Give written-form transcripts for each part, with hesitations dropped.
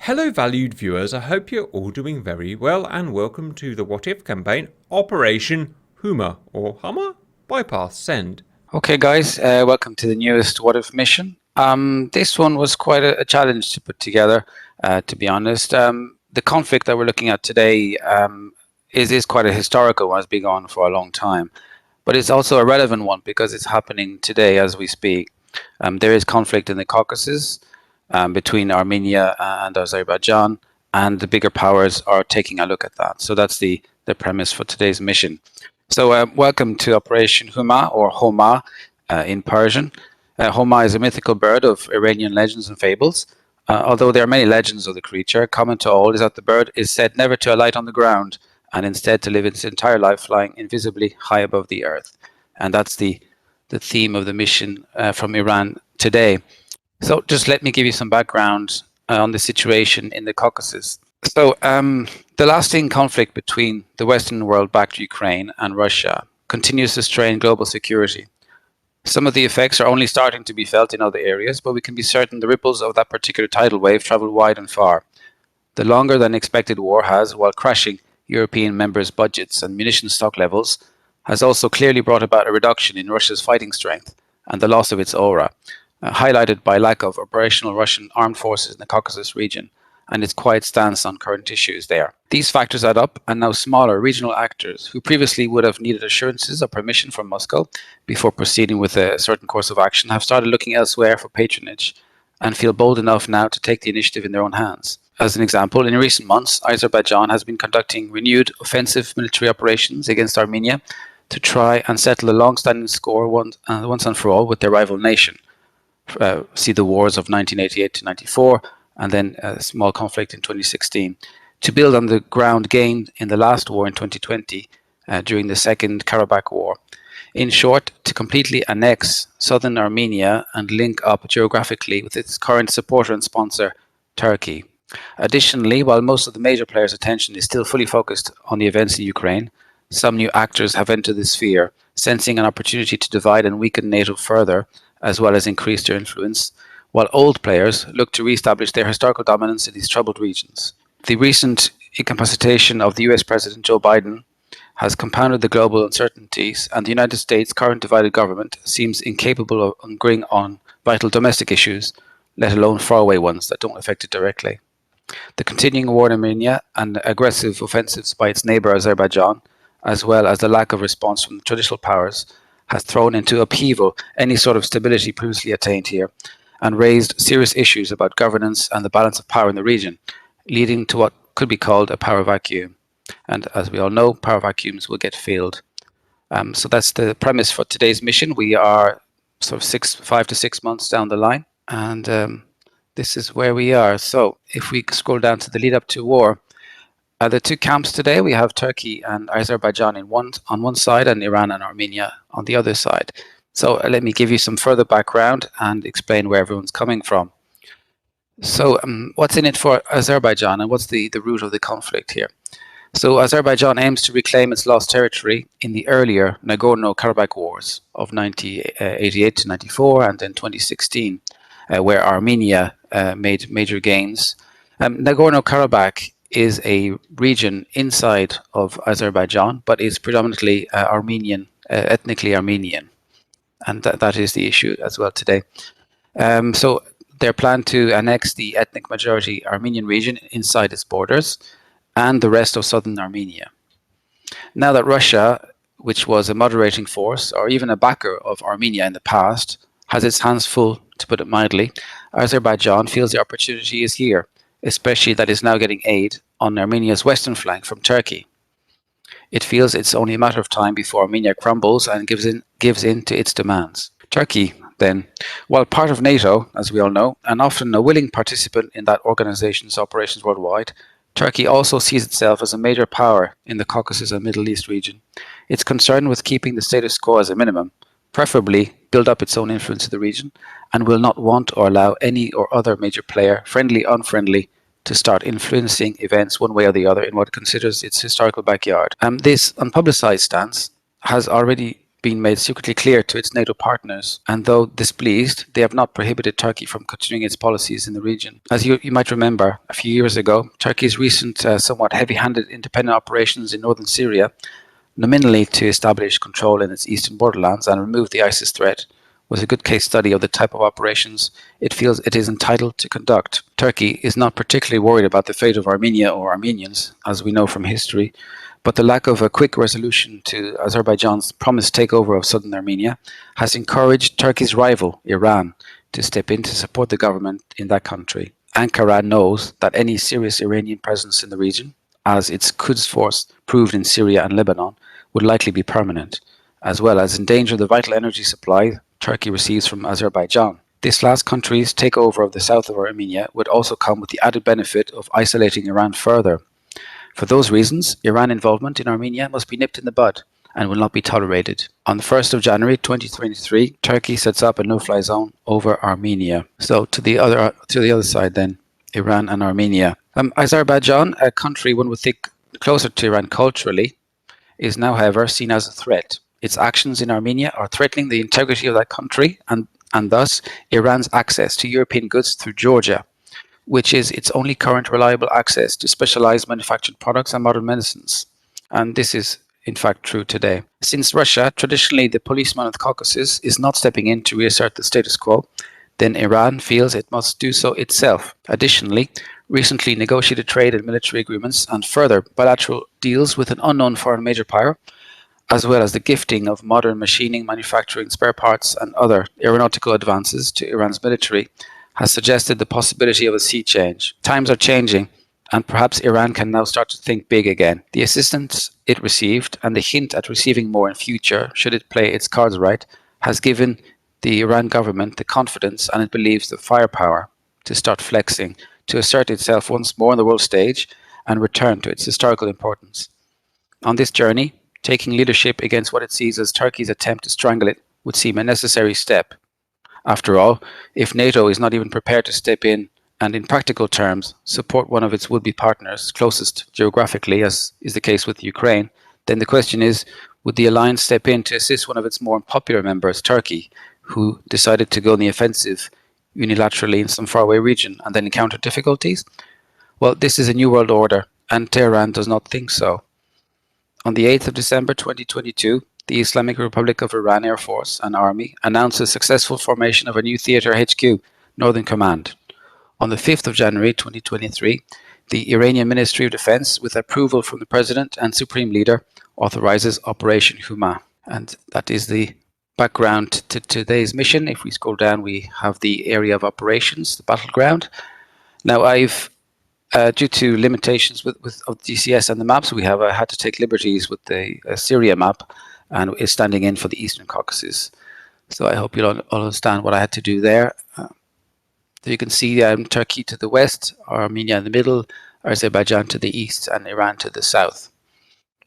Hello valued viewers, I hope you're all doing very well and welcome to the What If campaign, Operation Huma or Hummer Bypass Send. Okay guys, welcome to the newest What If mission. This one was quite a challenge to put together, to be honest. The conflict that we're looking at today is quite a historical one. It's been going on for a long time, but it's also a relevant one because it's happening today as we speak. There is conflict in the Caucasus between Armenia and Azerbaijan, and the bigger powers are taking a look at that. So that's the premise for today's mission. So welcome to Operation Huma, or Homa in Persian. Homa is a mythical bird of Iranian legends and fables. Although there are many legends of the creature, common to all is that the bird is said never to alight on the ground and instead to live its entire life flying invisibly high above the earth. And that's the theme of the mission from Iran today. So just let me give you some background on the situation in the Caucasus. So the lasting conflict between the Western world-backed Ukraine and Russia continues to strain global security. Some of the effects are only starting to be felt in other areas, but we can be certain the ripples of that particular tidal wave travel wide and far. The longer than expected war has, while crashing European members' budgets and munitions stock levels, has also clearly brought about a reduction in Russia's fighting strength and the loss of its aura, highlighted by lack of operational Russian armed forces in the Caucasus region and its quiet stance on current issues there. These factors add up, and now smaller regional actors who previously would have needed assurances or permission from Moscow before proceeding with a certain course of action have started looking elsewhere for patronage and feel bold enough now to take the initiative in their own hands. As an example, in recent months, Azerbaijan has been conducting renewed offensive military operations against Armenia to try and settle a long-standing score once and for all with their rival nation. See the wars of 1988 to 94, and then a small conflict in 2016, to build on the ground gained in the last war in 2020 during the Second Karabakh War. In short, to completely annex southern Armenia and link up geographically with its current supporter and sponsor, Turkey. Additionally, while most of the major players' attention is still fully focused on the events in Ukraine, some new actors have entered the sphere, sensing an opportunity to divide and weaken NATO further, as well as increase their influence, while old players look to re-establish their historical dominance in these troubled regions. The recent incapacitation of the US President Joe Biden has compounded the global uncertainties, and the United States' current divided government seems incapable of agreeing on vital domestic issues, let alone faraway ones that don't affect it directly. The continuing war in Armenia and aggressive offensives by its neighbour Azerbaijan, as well as the lack of response from the traditional powers, has thrown into upheaval any sort of stability previously attained here, and raised serious issues about governance and the balance of power in the region, leading to what could be called a power vacuum. And as we all know, power vacuums will get filled. So that's the premise for today's mission. We are sort of 5 to 6 months down the line, and this is where we are. So if we scroll down to the lead up to war, the two camps today, we have Turkey and Azerbaijan on one side and Iran and Armenia on the other side. So let me give you some further background and explain where everyone's coming from. So what's in it for Azerbaijan, and what's the root of the conflict here? So Azerbaijan aims to reclaim its lost territory in the earlier Nagorno-Karabakh wars of 1988 to 94 and then 2016, where Armenia made major gains. Nagorno-Karabakh is a region inside of Azerbaijan, but is predominantly Armenian, ethnically Armenian. And that is the issue as well today. So their plan to annex the ethnic majority Armenian region inside its borders and the rest of southern Armenia. Now that Russia, which was a moderating force or even a backer of Armenia in the past, has its hands full, to put it mildly, Azerbaijan feels the opportunity is here, especially that it's now getting aid on Armenia's western flank from Turkey. It feels it's only a matter of time before Armenia crumbles and gives in to its demands. Turkey, then, while part of NATO, as we all know, and often a willing participant in that organization's operations worldwide, Turkey also sees itself as a major power in the Caucasus and Middle East region. It's concerned with keeping the status quo as a minimum, preferably build up its own influence in the region, and will not want or allow any or other major player, friendly, unfriendly, to start influencing events one way or the other in what it considers its historical backyard. This unpublicized stance has already been made secretly clear to its NATO partners, and though displeased, they have not prohibited Turkey from continuing its policies in the region. As you might remember, a few years ago, Turkey's recent somewhat heavy-handed independent operations in northern Syria, nominally to establish control in its eastern borderlands and remove the ISIS threat, was a good case study of the type of operations it feels it is entitled to conduct. Turkey is not particularly worried about the fate of Armenia or Armenians, as we know from history, but the lack of a quick resolution to Azerbaijan's promised takeover of southern Armenia has encouraged Turkey's rival, Iran, to step in to support the government in that country. Ankara knows that any serious Iranian presence in the region, as its Quds force proved in Syria and Lebanon, would likely be permanent, as well as endanger the vital energy supply Turkey receives from Azerbaijan. This last country's takeover of the south of Armenia would also come with the added benefit of isolating Iran further. For those reasons, Iran involvement in Armenia must be nipped in the bud and will not be tolerated. On the 1st of January 2023, Turkey sets up a no-fly zone over Armenia. So to the other side then, Iran and Armenia. Azerbaijan, a country one would think closer to Iran culturally, is now, however, seen as a threat. Its actions in Armenia are threatening the integrity of that country and thus Iran's access to European goods through Georgia, which is its only current reliable access to specialized manufactured products and modern medicines. And this is, in fact, true today. Since Russia, traditionally the policeman of the Caucasus, is not stepping in to reassert the status quo, then Iran feels it must do so itself. Additionally, recently negotiated trade and military agreements and further bilateral deals with an unknown foreign major power, as well as the gifting of modern machining, manufacturing, spare parts, and other aeronautical advances to Iran's military, has suggested the possibility of a sea change. Times are changing, and perhaps Iran can now start to think big again. The assistance it received, and the hint at receiving more in future, should it play its cards right, has given the Iran government the confidence, and it believes the firepower, to start flexing, to assert itself once more on the world stage, and return to its historical importance. On this journey, taking leadership against what it sees as Turkey's attempt to strangle it would seem a necessary step. After all, if NATO is not even prepared to step in and in practical terms support one of its would-be partners closest geographically, as is the case with Ukraine, then the question is, would the alliance step in to assist one of its more unpopular members, Turkey, who decided to go on the offensive unilaterally in some faraway region and then encounter difficulties? Well, this is a new world order, and Tehran does not think so. On the 8th of December 2022, the Islamic Republic of Iran Air Force and Army announced the successful formation of a new theater HQ, Northern Command. On the 5th of January 2023, the Iranian Ministry of Defense, with approval from the President and Supreme Leader, authorizes Operation Huma. And that is the background to today's mission. If we scroll down, we have the area of operations, the battleground. Now, I've due to limitations of DCS and the maps, we have had to take liberties with the Syria map, and is standing in for the Eastern Caucasus. So I hope you'll understand what I had to do there. So you can see Turkey to the west, Armenia in the middle, Azerbaijan to the east, and Iran to the south,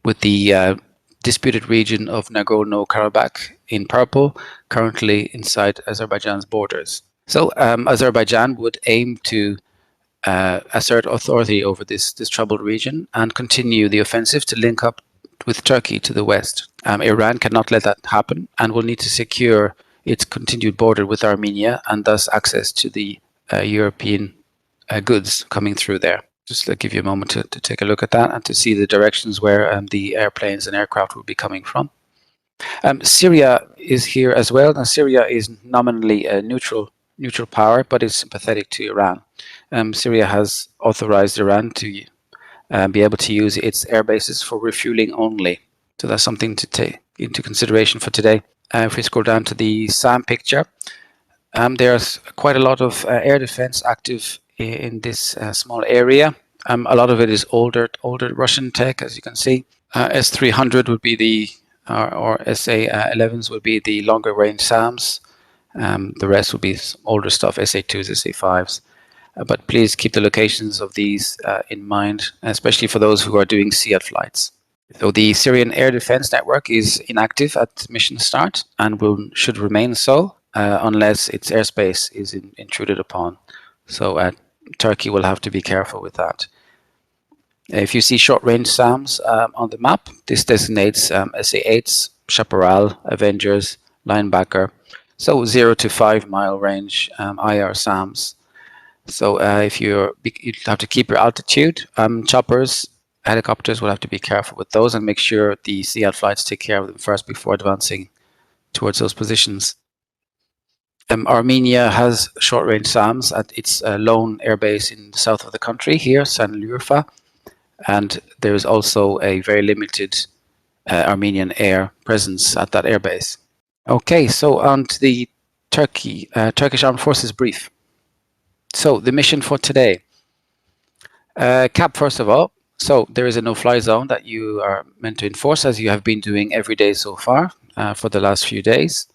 with the disputed region of Nagorno-Karabakh in purple, currently inside Azerbaijan's borders. So Azerbaijan would aim to assert authority over this troubled region and continue the offensive to link up with Turkey to the west. Iran cannot let that happen and will need to secure its continued border with Armenia and thus access to the European goods coming through there. Just to give you a moment to take a look at that and to see the directions where the airplanes and aircraft will be coming from. Syria is here as well. Now, Syria is nominally a neutral power, but is sympathetic to Iran. Syria has authorized Iran to be able to use its air bases for refueling only. So that's something to take into consideration for today. If we scroll down to the SAM picture, there's quite a lot of air defense active in this small area. A lot of it is older Russian tech, as you can see. S-300 would be the, or SA-11s would be the longer range SAMs. The rest would be older stuff, SA-2s, SA-5s. But please keep the locations of these in mind, especially for those who are doing SEAD flights. So the Syrian air defense network is inactive at mission start and should remain so unless its airspace is intruded upon. So Turkey will have to be careful with that. If you see short-range SAMs on the map, this designates SA-8s Chaparral, Avengers, Linebacker. So 0 to 5 mile range IR SAMs. So if you have to keep your altitude, choppers, helicopters will have to be careful with those and make sure the SEAD flights take care of them first before advancing towards those positions. Armenia has short-range SAMs at its lone airbase in the south of the country here, Sanliurfa, and there is also a very limited Armenian air presence at that airbase. Okay, so on to the Turkish Armed Forces brief. So the mission for today. CAP, first of all. So there is a no-fly zone that you are meant to enforce, as you have been doing every day so far for the last few days.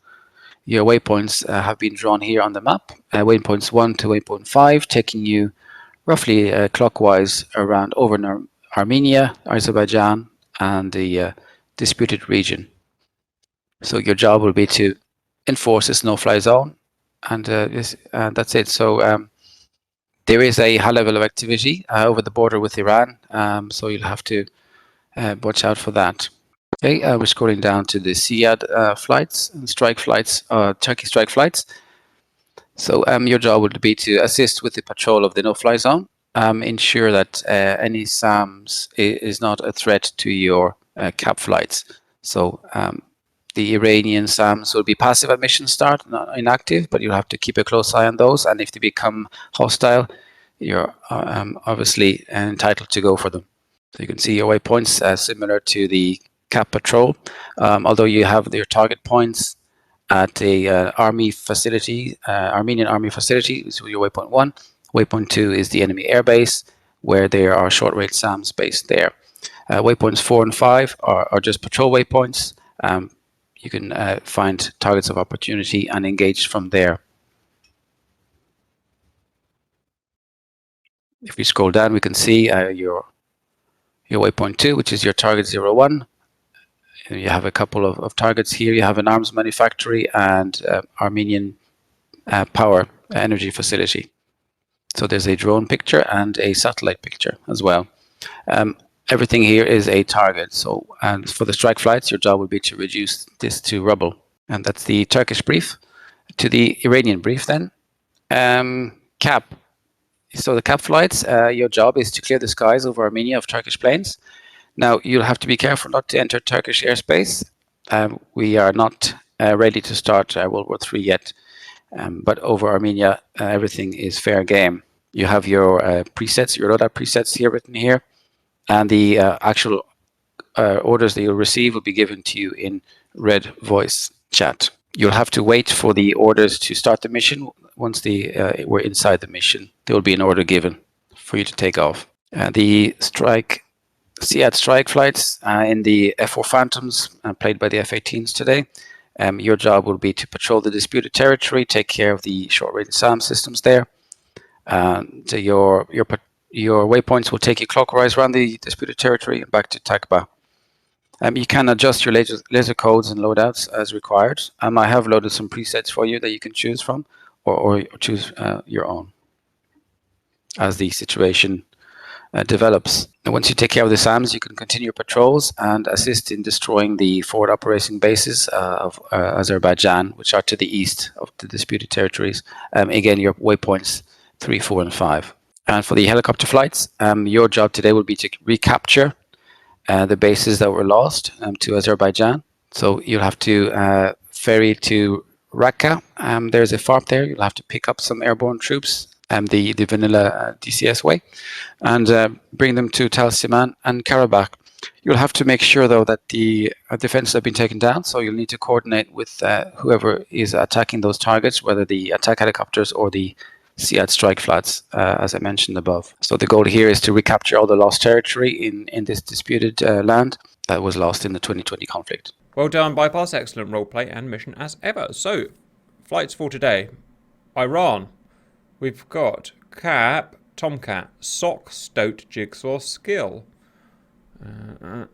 Your waypoints have been drawn here on the map. Waypoints 1 to waypoint 5, taking you roughly clockwise around over Armenia, Azerbaijan, and the disputed region. So your job will be to enforce this no-fly zone, and that's it. So there is a high level of activity over the border with Iran, so you'll have to watch out for that. Okay, we're scrolling down to the SEAD flights and strike flights, Turkey strike flights. So your job would be to assist with the patrol of the no-fly zone, ensure that any SAMs is not a threat to your CAP flights. So the Iranian SAMs will be passive at mission start, not inactive, but you'll have to keep a close eye on those. And if they become hostile, you're obviously entitled to go for them. So you can see your waypoints similar to the CAP patrol, although you have your target points at a army facility, Armenian army facility, so your waypoint 1. Waypoint 2 is the enemy airbase, where there are short-range SAMs based there. Waypoints 4 and 5 are just patrol waypoints. You can find targets of opportunity and engage from there. If we scroll down, we can see your waypoint 2, which is your target 01. You have a couple of targets here. You have an arms manufactory and Armenian power energy facility. So there's a drone picture and a satellite picture as well. Everything here is a target. So, and for the strike flights, your job will be to reduce this to rubble. And that's the Turkish brief. To the Iranian brief then. CAP. So the CAP flights, your job is to clear the skies over Armenia of Turkish planes. Now, you'll have to be careful not to enter Turkish airspace. We are not ready to start World War III yet, but over Armenia, everything is fair game. You have your presets, your loadout presets here written here, and the actual orders that you'll receive will be given to you in red voice chat. You'll have to wait for the orders to start the mission. Once we're inside the mission, there will be an order given for you to take off. The SEAD strike flights in the F4 Phantoms played by the F-18s today. Your job will be to patrol the disputed territory, take care of the short-range SAM systems there. Your waypoints will take you clockwise around the disputed territory and back to Takba. You can adjust your laser codes and loadouts as required. I have loaded some presets for you that you can choose from, or choose your own as the situation develops. And once you take care of the SAMs, you can continue patrols and assist in destroying the forward operating bases of Azerbaijan, which are to the east of the disputed territories. Again, your waypoints 3, 4, and 5. And for the helicopter flights, your job today will be to recapture the bases that were lost to Azerbaijan. So you'll have to ferry to Raqqa. There's a FARP there. You'll have to pick up some airborne troops the vanilla DCS way, and bring them to Tal Siman and Karabakh. You'll have to make sure, though, that the defenses have been taken down, so you'll need to coordinate with whoever is attacking those targets, whether the attack helicopters or the SEAD strike flights, as I mentioned above. So the goal here is to recapture all the lost territory in this disputed land that was lost in the 2020 conflict. Well done, Bypass. Excellent roleplay and mission as ever. So, flights for today. Iran. We've got CAP, Tomcat, Sock, Stoat, Jigsaw, Skill. We've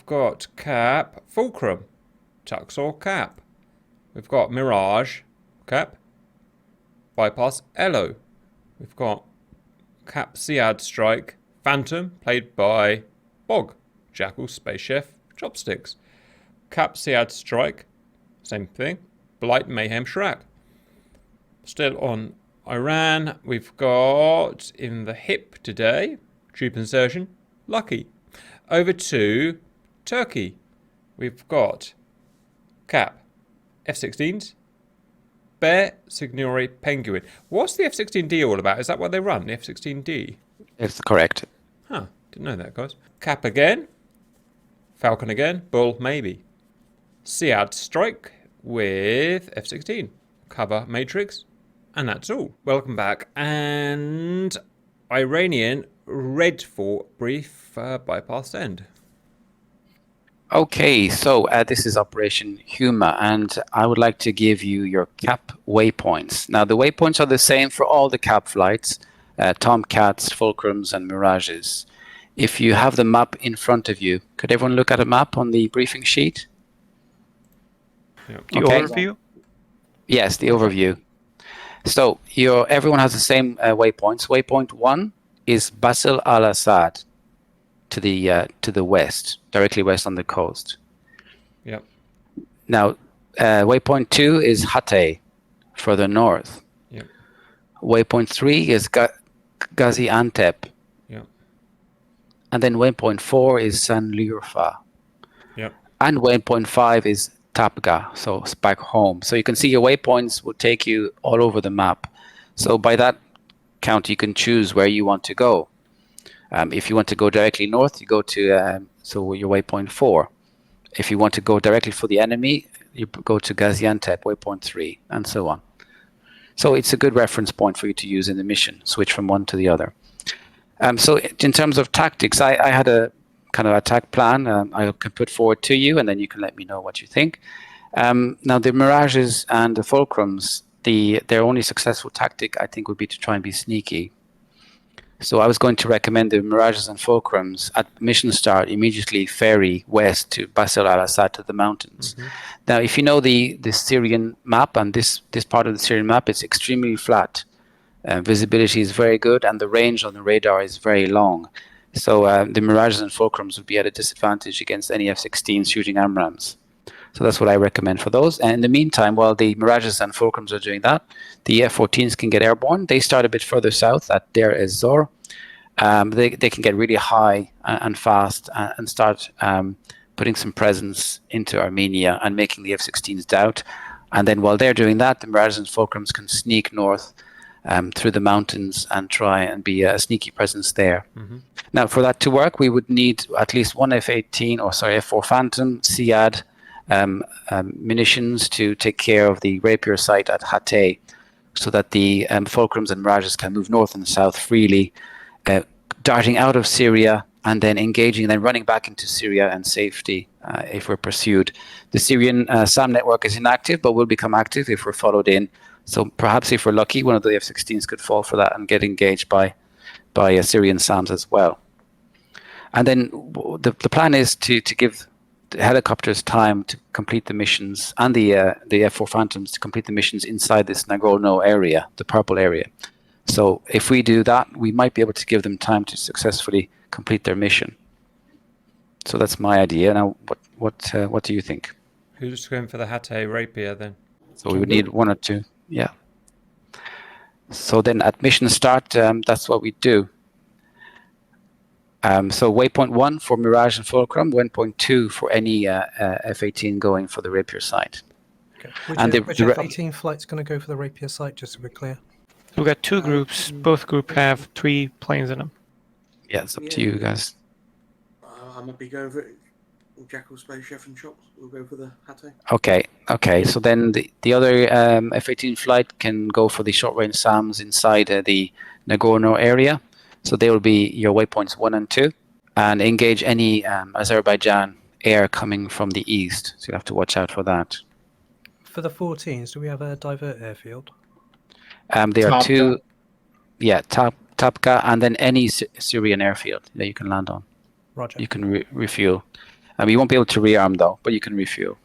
got CAP, Fulcrum, Tuxor, CAP. We've got Mirage, CAP, Bypass, Elo. We've got CAP, SEAD, Strike, Phantom, played by Bog, Jackal, Space Chef, Chopsticks. Cap, Siad, Strike. Same thing. Blight, Mayhem, Shrap. Still on Iran, we've got in the hip today, troop insertion, Lucky. Over to Turkey, we've got Cap, F-16s, Bear, Signori, Penguin. What's the F-16D all about? Is that what they run, the F-16D? It's correct. Huh, didn't know that, guys. Cap again, Falcon again, Bull, maybe. Siad Strike with F-16. Cover Matrix. And that's all. Welcome back. And Iranian Redfor brief bypass end. Okay, so this is Operation Huma, and I would like to give you your CAP waypoints. Now, the waypoints are the same for all the CAP flights, Tomcats, Fulcrums, and Mirages. If you have the map in front of you, could everyone look at a map on the briefing sheet? Yep. The overview? Yes, the overview. So everyone has the same waypoints. Waypoint 1 is Basel al-Assad to the west, directly west on the coast. Yep. Now, waypoint 2 is Hatay, further north. Yep. Waypoint 3 is Gaziantep. Yep. And then waypoint 4 is Sanliurfa. Yep. And waypoint 5 is Tapga, so it's back home. So you can see your waypoints will take you all over the map. So by that count, you can choose where you want to go. If you want to go directly north, you go to so your waypoint 4. If you want to go directly for the enemy, you go to Gaziantep, waypoint 3, and so on. So it's a good reference point for you to use in the mission. Switch from one to the other. So in terms of tactics, I had a kind of attack plan I can put forward to you, and then you can let me know what you think. Now, the Mirages and the Fulcrums, their only successful tactic, I think, would be to try and be sneaky. So I was going to recommend the Mirages and Fulcrums at mission start immediately ferry west to Basel al-Assad to the mountains. Mm-hmm. Now, if you know the Syrian map, and this part of the Syrian map, it's extremely flat. Visibility is very good, and the range on the radar is very long. So the Mirages and Fulcrums would be at a disadvantage against any F-16 shooting AMRAAMs. So that's what I recommend for those. And in the meantime, while the Mirages and Fulcrums are doing that, the F-14s can get airborne. They start a bit further south at Deir ez-Zor. They can get really high and fast and start putting some presence into Armenia and making the F-16s doubt. And then while they're doing that, the Mirages and Fulcrums can sneak north through the mountains and try and be a sneaky presence there. Mm-hmm. Now, for that to work, we would need at least one F4 Phantom, SIAD, munitions to take care of the Rapier site at Hatay, so that the Fulcrums and Mirages can move north and south freely, darting out of Syria and then engaging, then running back into Syria and safety if we're pursued. The Syrian SAM network is inactive, but will become active if we're followed in. So perhaps if we're lucky, one of the F-16s could fall for that and get engaged by Syrian SAMs as well. And then the plan is to give the helicopters time to complete the missions, and the F4 Phantoms to complete the missions inside this Nagorno area, the purple area. So if we do that, we might be able to give them time to successfully complete their mission. So that's my idea. Now, what do you think? Who's going for the Hatay Rapier then? So we would need one or two. Yeah. So then at mission start, that's what we do. So waypoint 1 for Mirage and Fulcrum, waypoint 2 for any F-18 going for the Rapier site. Okay. Which F-18 flight's going to go for the Rapier site, just to be clear? We've got two groups. Both groups have 3 planes in them. Yeah, it's up to you guys. I might be going for Jackal, Space Chef and Chops. We'll go for the Hatay. Okay. So then the other F-18 flight can go for the short-range SAMs inside the Nagorno area. So they will be your waypoints 1 and 2, and engage any Azerbaijan air coming from the east. So you have to watch out for that. For the 14s, do we have a divert airfield? There are 2, Tapka, and then any Syrian airfield that you can land on. Roger. You can refuel. You won't be able to rearm though, but you can refuel.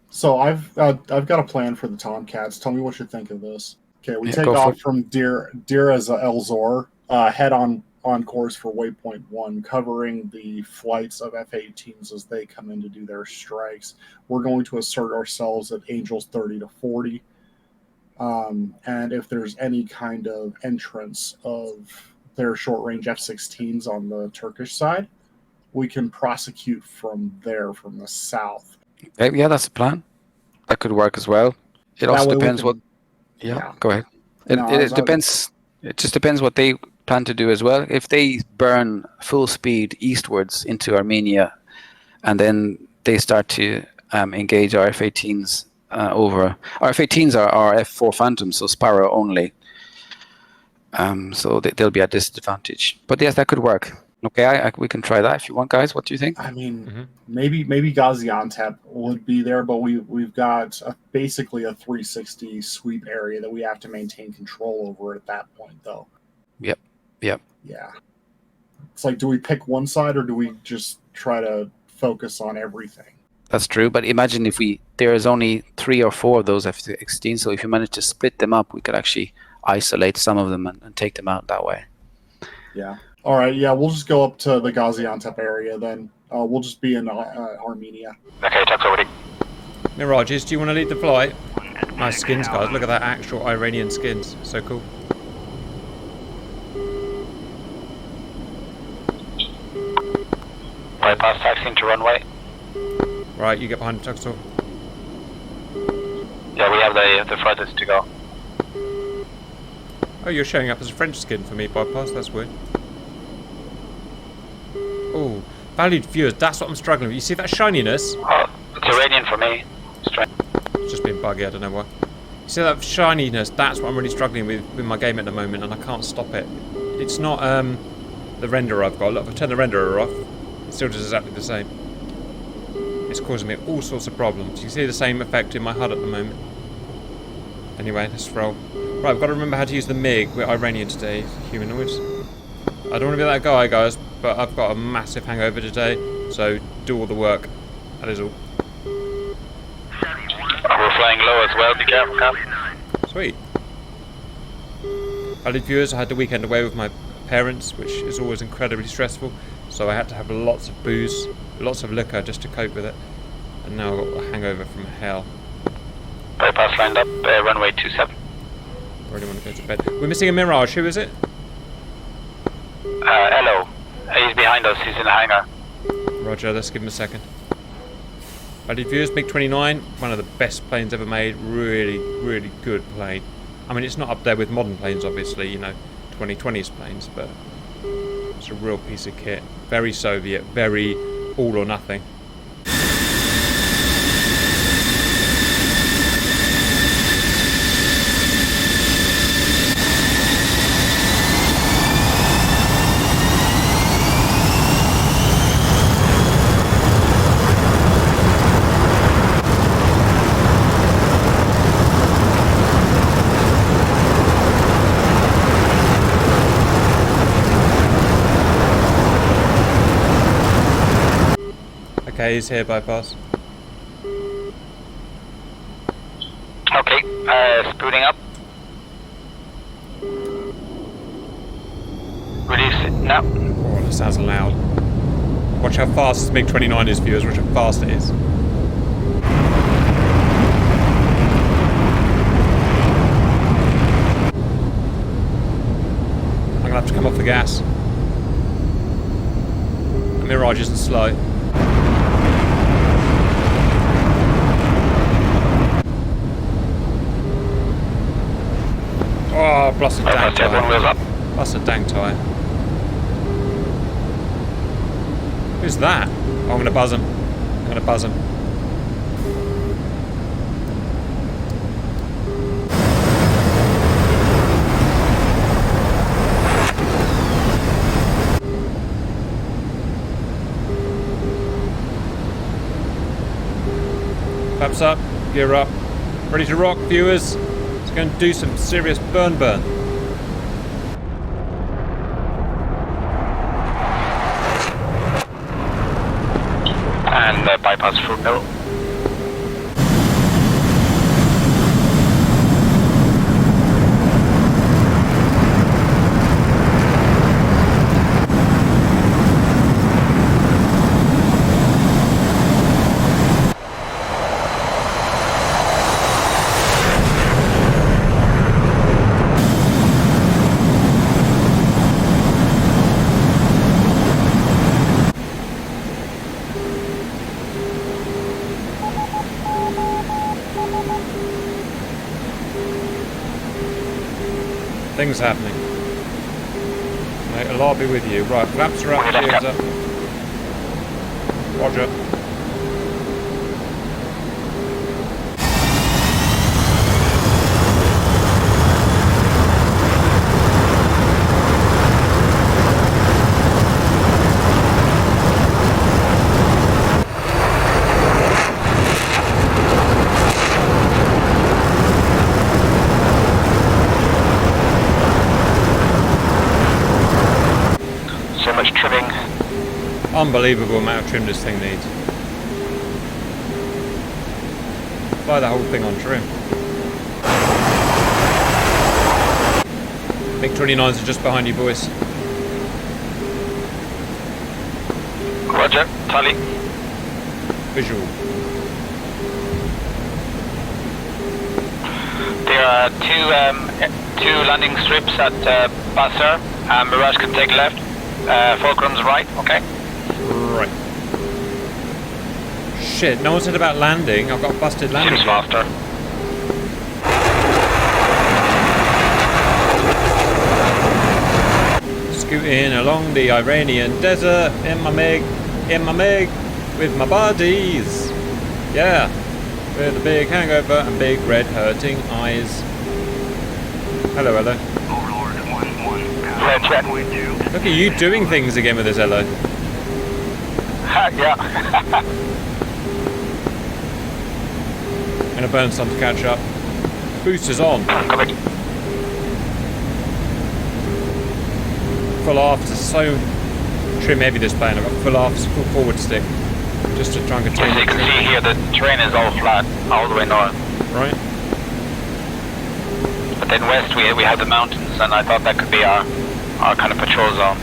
So I've got a plan for the Tomcats. Tell me what you think of this. Okay, we take off from Deir ez-Zor, head on on course for waypoint 1, covering the flights of F-18s as they come in to do their strikes. We're going to assert ourselves at Angels 30 to 40. And if there's any kind of entrance of their short-range F-16s on the Turkish side, we can prosecute from there, from the south. Okay, yeah, that's a plan. That could work as well. It also depends what... Yeah, go ahead. It depends. It just depends what they plan to do as well. If they burn full speed eastwards into Armenia, and then they start to engage our F-18s over... Our F-18s are our F-4 Phantoms, so Sparrow only. So they'll be at disadvantage. But yes, that could work. Okay, we can try that if you want, guys. What do you think? I mean, maybe Gaziantep would be there, but we've got basically a 360 sweep area that we have to maintain control over at that point, though. Yep. Yeah. It's like, do we pick one side or do we just try to focus on everything? That's true, but imagine if there is only 3 or 4 of those F-16, so if you manage to split them up, we could actually isolate some of them and take them out that way. Yeah. All right, yeah, we'll just go up to the Gaziantep area then. We'll just be in Armenia. Okay, that's already. Mirages, do you want to lead the flight? Nice skins, guys. Look at that actual Iranian skins. So cool. Bypass taxiing to runway. Right, you get behind the Tuxedo. Yeah, we have the furthest to go. Oh, you're showing up as a French skin for me, bypass. That's weird. Oh, valued viewers, that's what I'm struggling with. You see that shininess? Oh, it's Iranian for me. It's just been buggy, I don't know why. You see that shininess? That's what I'm really struggling with my game at the moment, and I can't stop it. It's not the renderer I've got. Look, if I turn the renderer off, it still does exactly the same. It's causing me all sorts of problems. You see the same effect in my HUD at the moment. Anyway, let's roll. Right, I've got to remember how to use the MiG. We're Iranian today, humanoids. I don't want to be that guy, guys, but I've got a massive hangover today, so do all the work. That is all. We're flying low as well, be careful, Cap. Sweet. Valued viewers, I had the weekend away with my parents, which is always incredibly stressful, so I had to have lots of booze, lots of liquor just to cope with it, and now I've got a hangover from hell. Bypass lined up, runway 27. I really want to go to bed. We're missing a Mirage, who is it? Hello. He's behind us, he's in the hangar. Roger, let's give him a second. Valued viewers, MiG-29, one of the best planes ever made, really, really good plane. I mean, it's not up there with modern planes, obviously, you know, 2020's planes, but it's a real piece of kit. Very Soviet, very all or nothing. Okay, he's here, bypass. Okay, spooting up. Release it now. Oh, that sounds loud. Watch how fast this MiG-29 is, viewers. Watch how fast it is. I'm gonna have to come off the gas. The Mirage isn't slow. Oh, plus a dang tyre. Plus a dang tyre. Who's that? Oh, I'm going to buzz him. I'm going to buzz him. Flaps up, gear up. Ready to rock, viewers. It's going to do some serious burn. And bypass for middle. Things happening. Mate, I'll be with you. Right, flaps are up, Okay, shields that's up. Roger. So much trimming. Unbelievable amount of trim this thing needs. Fly the whole thing on trim. MiG-29s are just behind you, boys. Roger, tally. Visual. There are two landing strips at Basser. Mirage can take left. Fulcrum's right, okay? Right. Shit, no one said about landing. I've got busted landing. Seems faster. Scooting along the Iranian desert in my MiG, with my buddies. Yeah, with a big hangover and big red hurting eyes. Hello, hello. Red check. Look at you doing things again with this hello. Yeah. Gonna burn some to catch up. Boosters on. Copy. Full aft is so trim heavy this plane. I've got full aft, full forward stick. Just to try and contain As you the can trim. see here, the terrain is all flat, all the way north. Right? But then west we have the mountains, and I thought that could be our kind of patrol zone.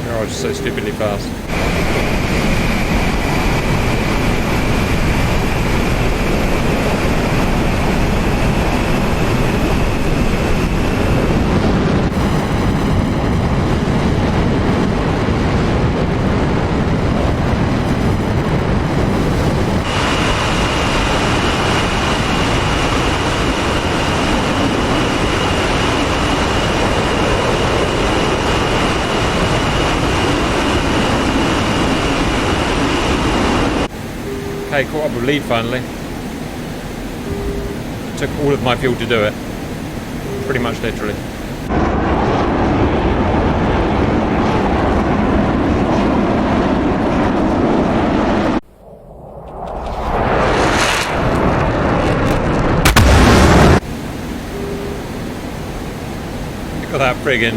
You're all just so stupidly fast. Okay, caught up with lead finally. Took all of my fuel to do it. Pretty much literally. Look at that friggin'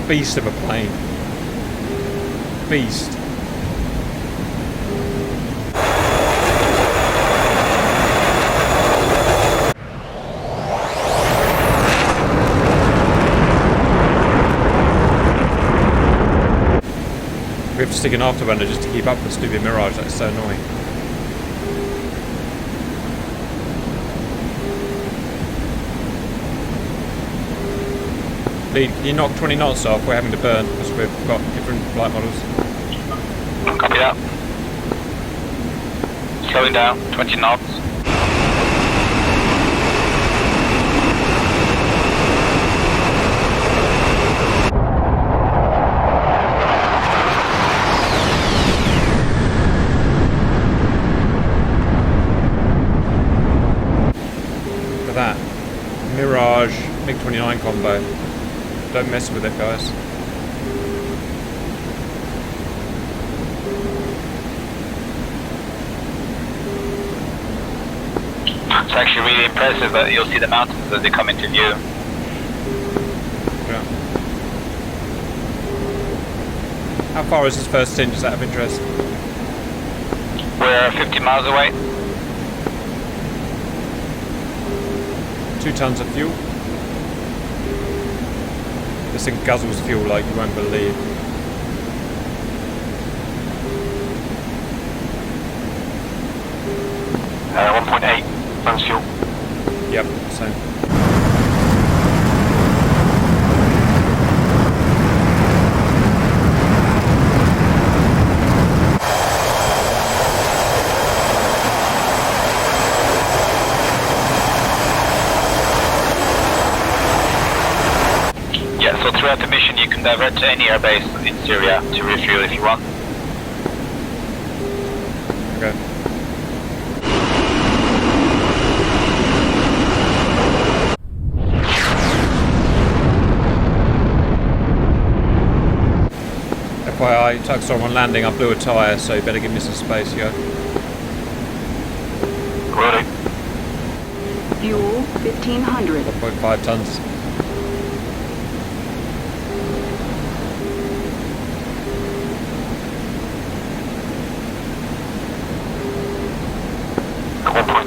beast of a plane. Beast. We have to stick an afterburner just to keep up with the stupid Mirage. That's so annoying. Lead, can you knock 20 knots off? We're having to burn because we've got different flight models. Copy that. Slowing down, 20 knots. Look at that. Mirage MiG-29 combo. Don't mess with it, guys. It's actually really impressive that you'll see the mountains as they come into view. Yeah. How far is this first stint, just out of interest? We're 50 miles away. 2 tons of fuel. This thing guzzles fuel like you won't believe. Uh, 1.8 tons fuel. Yep, same. throughout the mission, you can divert to any airbase in Syria to refuel if you want. Okay. FYI, Tuxor on landing, I blew a tyre, so you better give me some space, yo. Ready. Fuel 1500. 1.5 tons.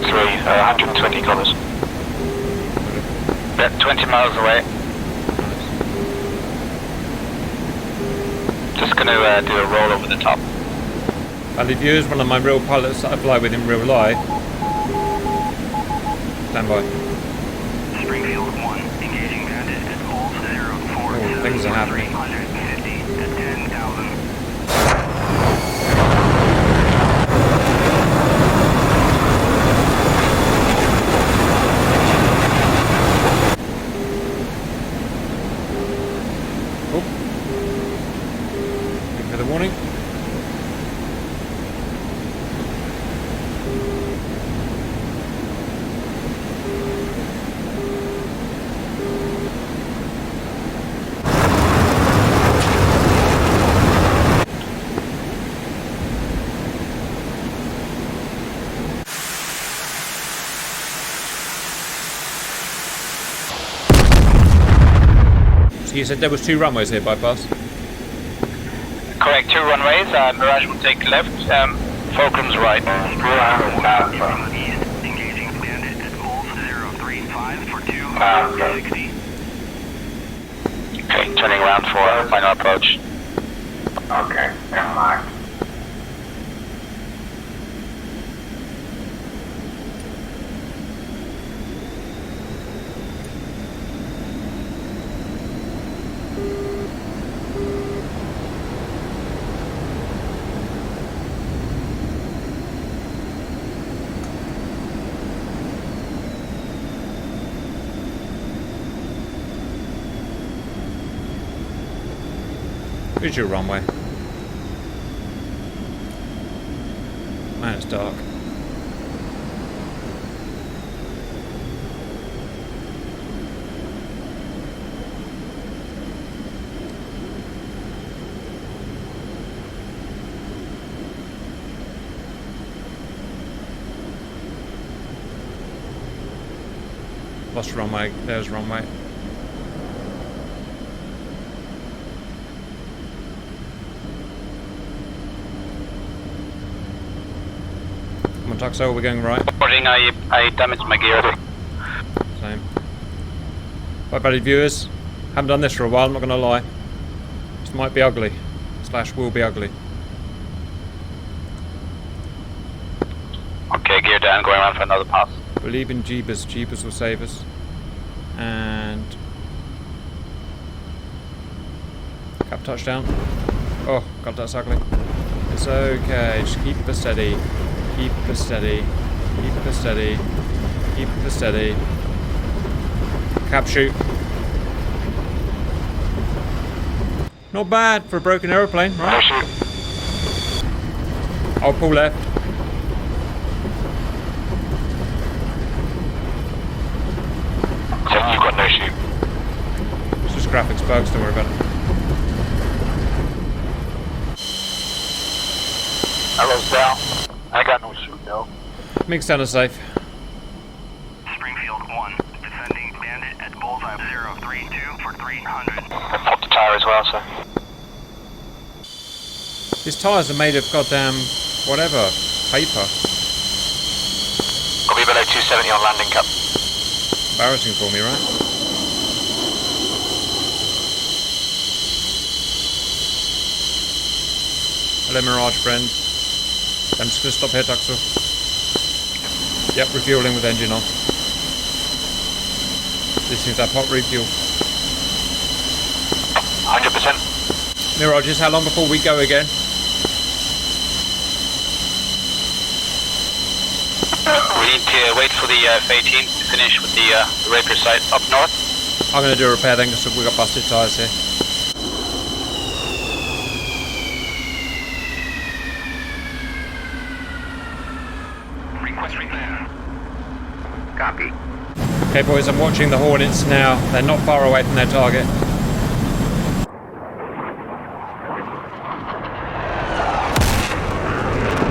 .3, 120 kilometers. Yeah, 20 miles away. Just going to do a roll over the top. Valley Viewers, one of my real pilots that I fly with in real life. Stand by. Springfield 1, engaging bandit at Pulse 04. Oh, things are happening. 350 at 10,000. For the warning. So you said there was 2 runways here, bypass? Correct, 2 runways. Mirage will take left, Fulcrum's right. Engaging bandit at Pulse 035 for 260. Okay, turning around for final approach. Okay, never mind. Where's your runway? Man, it's dark. Lost runway. There's runway. Come on, Tuxo, we're going right. Reporting, I damaged my gear. Same. Right, valued viewers. Haven't done this for a while, I'm not going to lie. This might be ugly. / will be ugly. Okay, gear down, going around for another pass. Believe in Jeebus. Jeebus will save us. And... cap touchdown. Oh, God, that's ugly. It's okay. Just keep it steady. Keep it steady. Keep it steady. Keep it steady. Cap shoot. Not bad for a broken aeroplane, right? I'll pull left. So you've got no shoot. It's just graphics bugs, don't worry about it. Arrow's down. I got no shoot, no. Mix down is safe. Springfield 1, descending bandit at bullseye 032 for 300. Pop the tire as well, sir. These tyres are made of goddamn whatever, paper. I'll be below 270 on landing, Cap. Embarrassing for me, right? Hello, Mirage friend. I'm just gonna stop here, Tuxel. Yep, refueling with engine on. This is our hot refuel. 100%. Mirages, how long before we go again? We need to wait for the F-18 to finish with the Rapier site up north. I'm gonna do a repair then because we've got busted tyres here. Okay, boys, I'm watching the Hornets now. They're not far away from their target.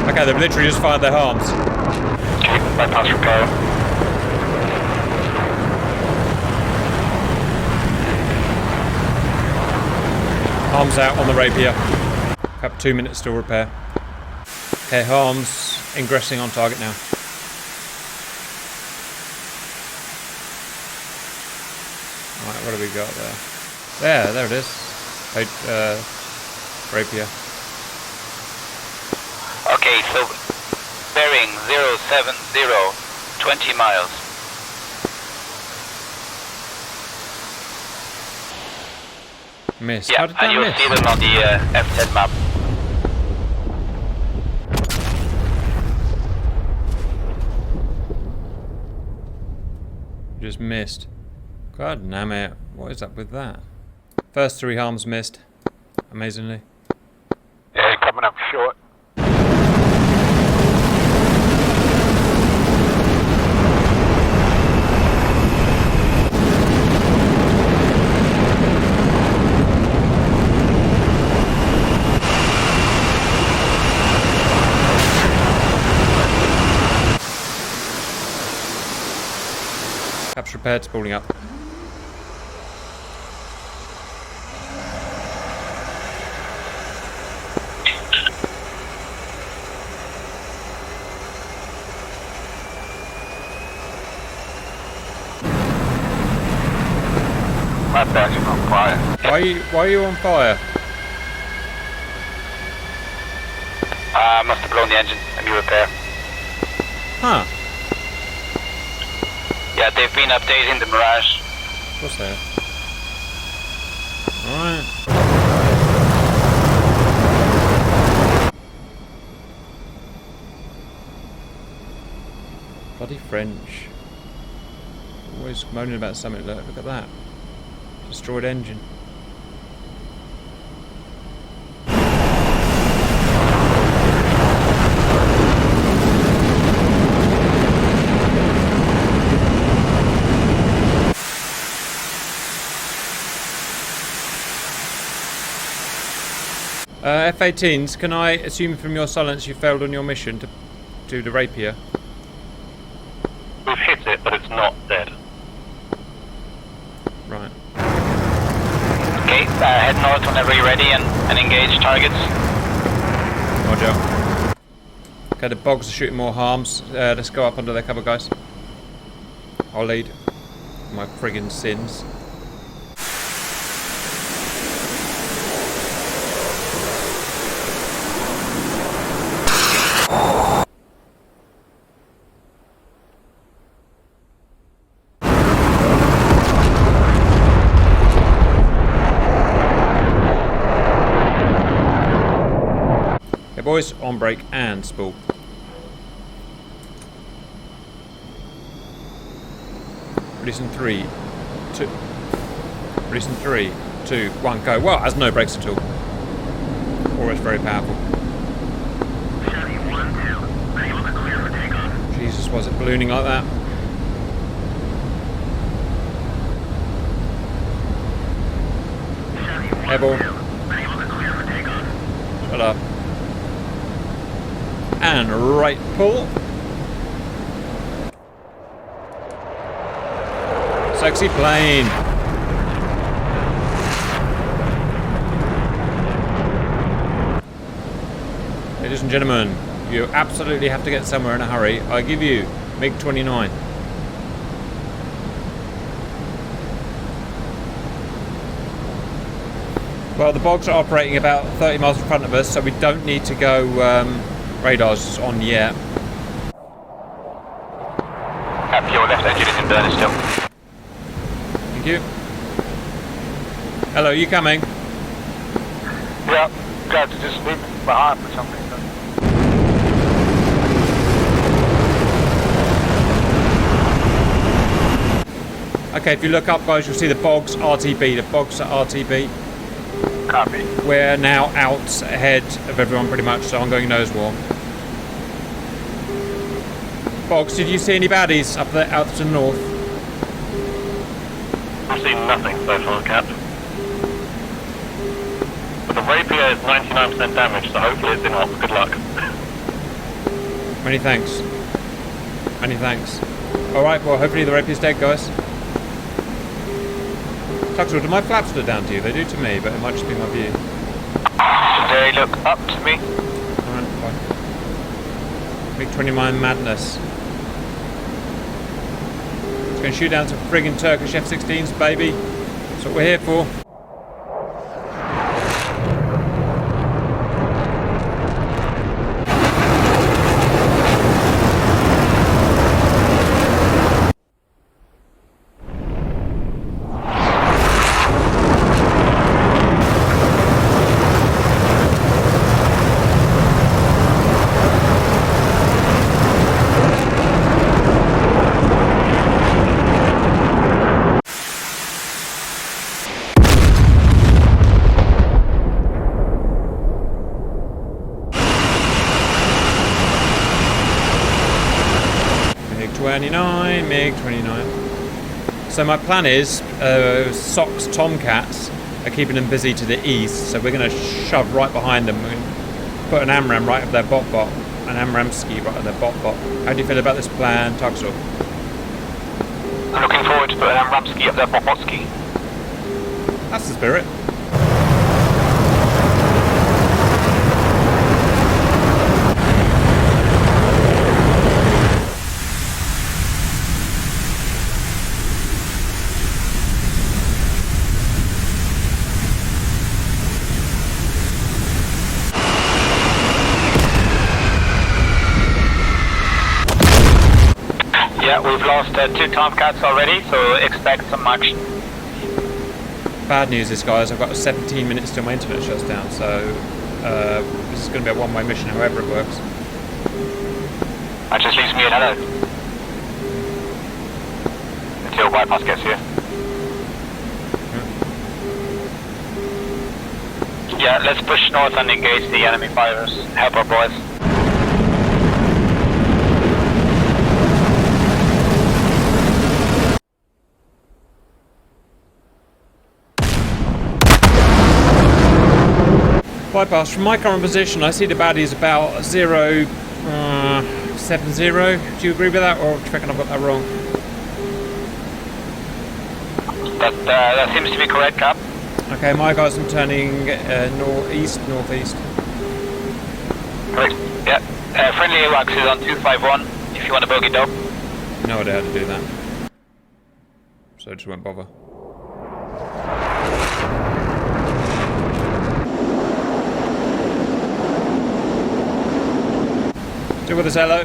Okay, they've literally just fired their harms. Okay, bypass repair. Harms out on the rapier. Have 2 minutes to repair. Okay, harms ingressing on target now. Alright, what have we got there? There it is. Rapier. Okay, so bearing 070, 20 miles. Missed. Yeah, How did and that you'll miss? see them on the F10 map. Just missed. God damn it. What is up with that? First 3 harms missed. Amazingly. Yeah, coming up short. Capture repaired, spooling up. My badge is on fire. Why are you on fire? Must have blown the engine. Let me repair. Huh. Yeah, they've been updating the Mirage. Of course they are. Alright. Bloody French. Always moaning about something. Look at that. Destroyed engine. F-18s, can I assume from your silence you failed on your mission to do the rapier? We've hit it, but it's not dead. Right. Okay, head north whenever you're ready and engage targets. Roger. Okay, the bogs are shooting more harms. Let's go up under their cover, guys. I'll lead. My friggin' sins. Okay, boys, on brake and spool. Releasing 3, 2. Releasing 3, 2, 1, go. Well, has no brakes at all. Or it's very powerful. Jesus, was it ballooning like that? Airborne. Shut up. And right pull. Sexy plane. Ladies and gentlemen, you absolutely have to get somewhere in a hurry. I give you MiG-29. Well, the bogs are operating about 30 miles in front of us, so we don't need to go radars on yet. Your left engine is in burner still. Thank you. Hello, you coming? Yeah, got to just leave behind for some reason. Okay, if you look up, guys, you'll see the bogs RTB. The bogs are RTB. Copy. We're now out ahead of everyone pretty much, so I'm going nose warm. Bogs, did you see any baddies up there out to the north? I've seen nothing so far, Cap. But the Rapier is 99% damaged, so hopefully it's enough. Good luck. Many thanks. Many thanks. Alright, well, hopefully the Rapier's dead, guys. Tuxel, do my flaps look down to you? They do to me, but it might just be my view. They look up to me. Alright, fine. MiG-29 madness. It's going to shoot down some friggin' Turkish F-16s, baby. That's what we're here for. MiG-29. So my plan is, Sox Tomcats are keeping them busy to the east, so we're going to shove right behind them. We're going to put an AMRAM right up their bot-bot, an AMRAMski right up their bot-bot. How do you feel about this plan, Tuxel? I'm looking forward to putting AMRAMski up their bot-botski. That's the spirit. Yeah, we've lost 2 Tomcats already, so expect some action. Bad news is, guys, I've got 17 minutes till my internet shuts down, so this is going to be a one-way mission, however it works. That just leaves me alone. Until bypass gets here. Yeah, let's push north and engage the enemy fighters. Help our boys. Bypass, from my current position, I see the baddies about 070. Do you agree with that, or do you reckon I've got that wrong? That seems to be correct, Cap. Okay, my guys, I'm turning northeast. Correct. Yeah. Friendly AWACS is on 251 if you want a bogey dog. No idea how to do that. So I just won't bother. Still with us, hello?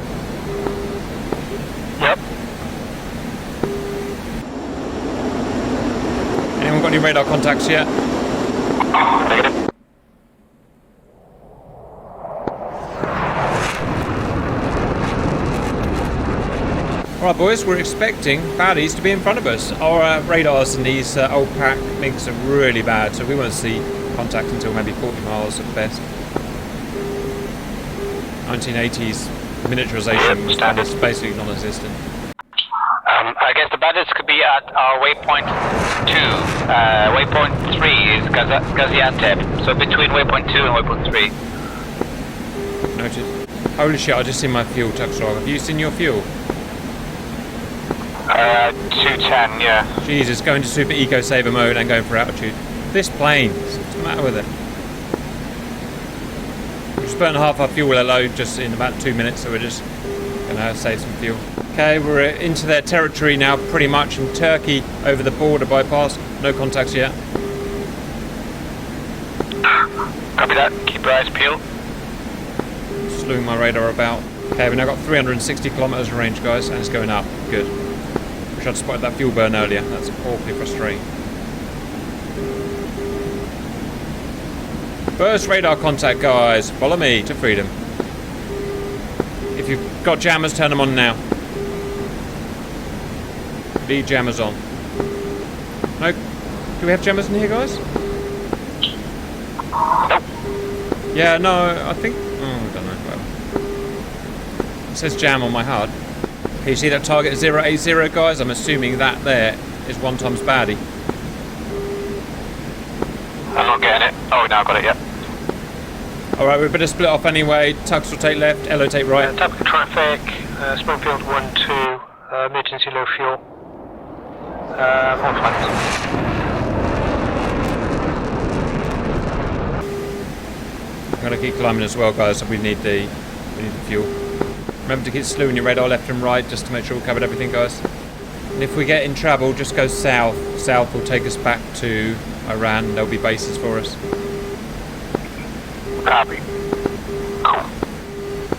Yep. Anyone got any radar contacts yet? Negative. Alright boys, we're expecting baddies to be in front of us. Our radars in these old pack MiGs are really bad, so we won't see contact until maybe 40 miles at best. 1980s miniaturization was basically non-existent. I guess the baddies could be at our waypoint 2. Waypoint 3 is Gaziantep, so between waypoint 2 and waypoint 3. Noted. Holy shit, I just seen my fuel, Tuxel. Have you seen your fuel? 210, yeah. Jesus, going to super eco saver mode and going for altitude. This plane, what's the matter with it? We just burnt half our fuel load just in about 2 minutes, so we're just gonna save some fuel. Okay, we're into their territory now, pretty much in Turkey, over the border bypass. No contacts yet. Copy that. Keep your eyes peeled. Slewing my radar about. Okay, we've now got 360 kilometers of range, guys, and it's going up. Good. Wish I'd spotted that fuel burn earlier. That's awfully frustrating. First radar contact, guys. Follow me to freedom. If you've got jammers, turn them on now. Lead jammers on. No? Do we have jammers in here, guys? Nope. Yeah, no, I think... Oh, I don't know. Well, it says jam on my HUD. Okay, you see that target 080, guys? I'm assuming that there is 1 times baddie. now, got it, yeah. Alright, we better split off anyway. Tux will take left, Elo take right. Topic traffic, Springfield 1-2, emergency low fuel. All flights. I'm gonna keep climbing as well, guys, so we need the fuel. Remember to keep slewing your radar left and right just to make sure we've covered everything, guys. And if we get in trouble, just go south. South will take us back to Iran. There'll be bases for us. Copy. Cool.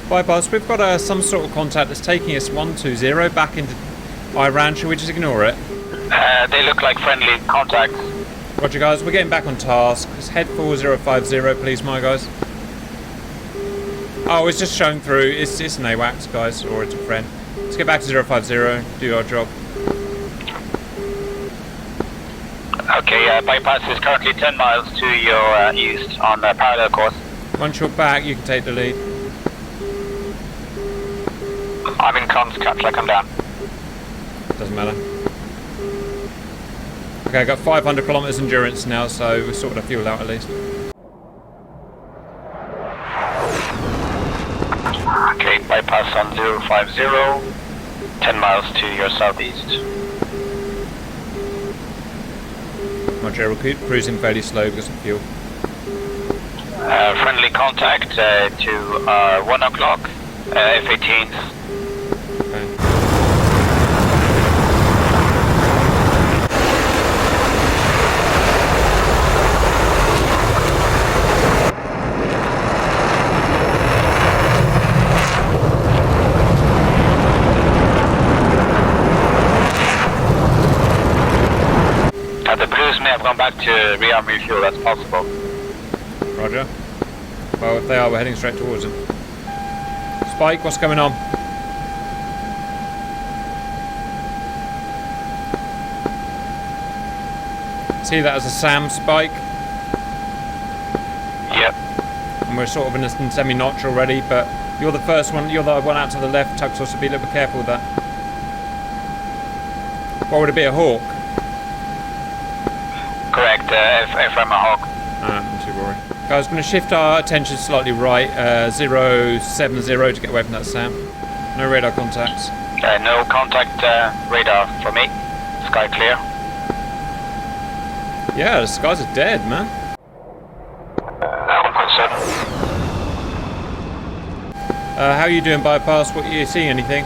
Bypass, we've got some sort of contact that's taking us 120 back into Iran. Should we just ignore it? They look like friendly contacts. Roger, guys, we're getting back on task. Let's head 4050, please, my guys. Oh, it's just shown through. It's an AWACS, guys, or it's a friend. Let's get back to 050, do our job. Okay, bypass is currently 10 miles to your east on the parallel course. Once you're back, you can take the lead. I'm in comms, Cap, shall I come down? Doesn't matter. Okay, I got 500 kilometers endurance now, so we've sorted our fuel out at least. Okay, bypass on 050, 10 miles to your southeast. Roger, we're cruising fairly slow because of fuel. Friendly contact to 1 o'clock, F-18s. Okay. The Blues may have gone back to rearm refuel, that's possible. Roger. Well, if they are, we're heading straight towards them. Spike, what's going on? See that as a SAM, Spike? Yep. And we're sort of in a semi-notch already, but you're the first one, you're the one out to the left, Tux, so be a little bit careful with that. What would it be, a Hawk? Correct, FM a Hawk. Not too worried. Guys, going to shift our attention slightly right, 070 to get away from that SAM. No radar contacts. No contact radar for me. Sky clear. Yeah, the skies are dead, man. 1.7. How are you doing, bypass? What are you seeing? Anything?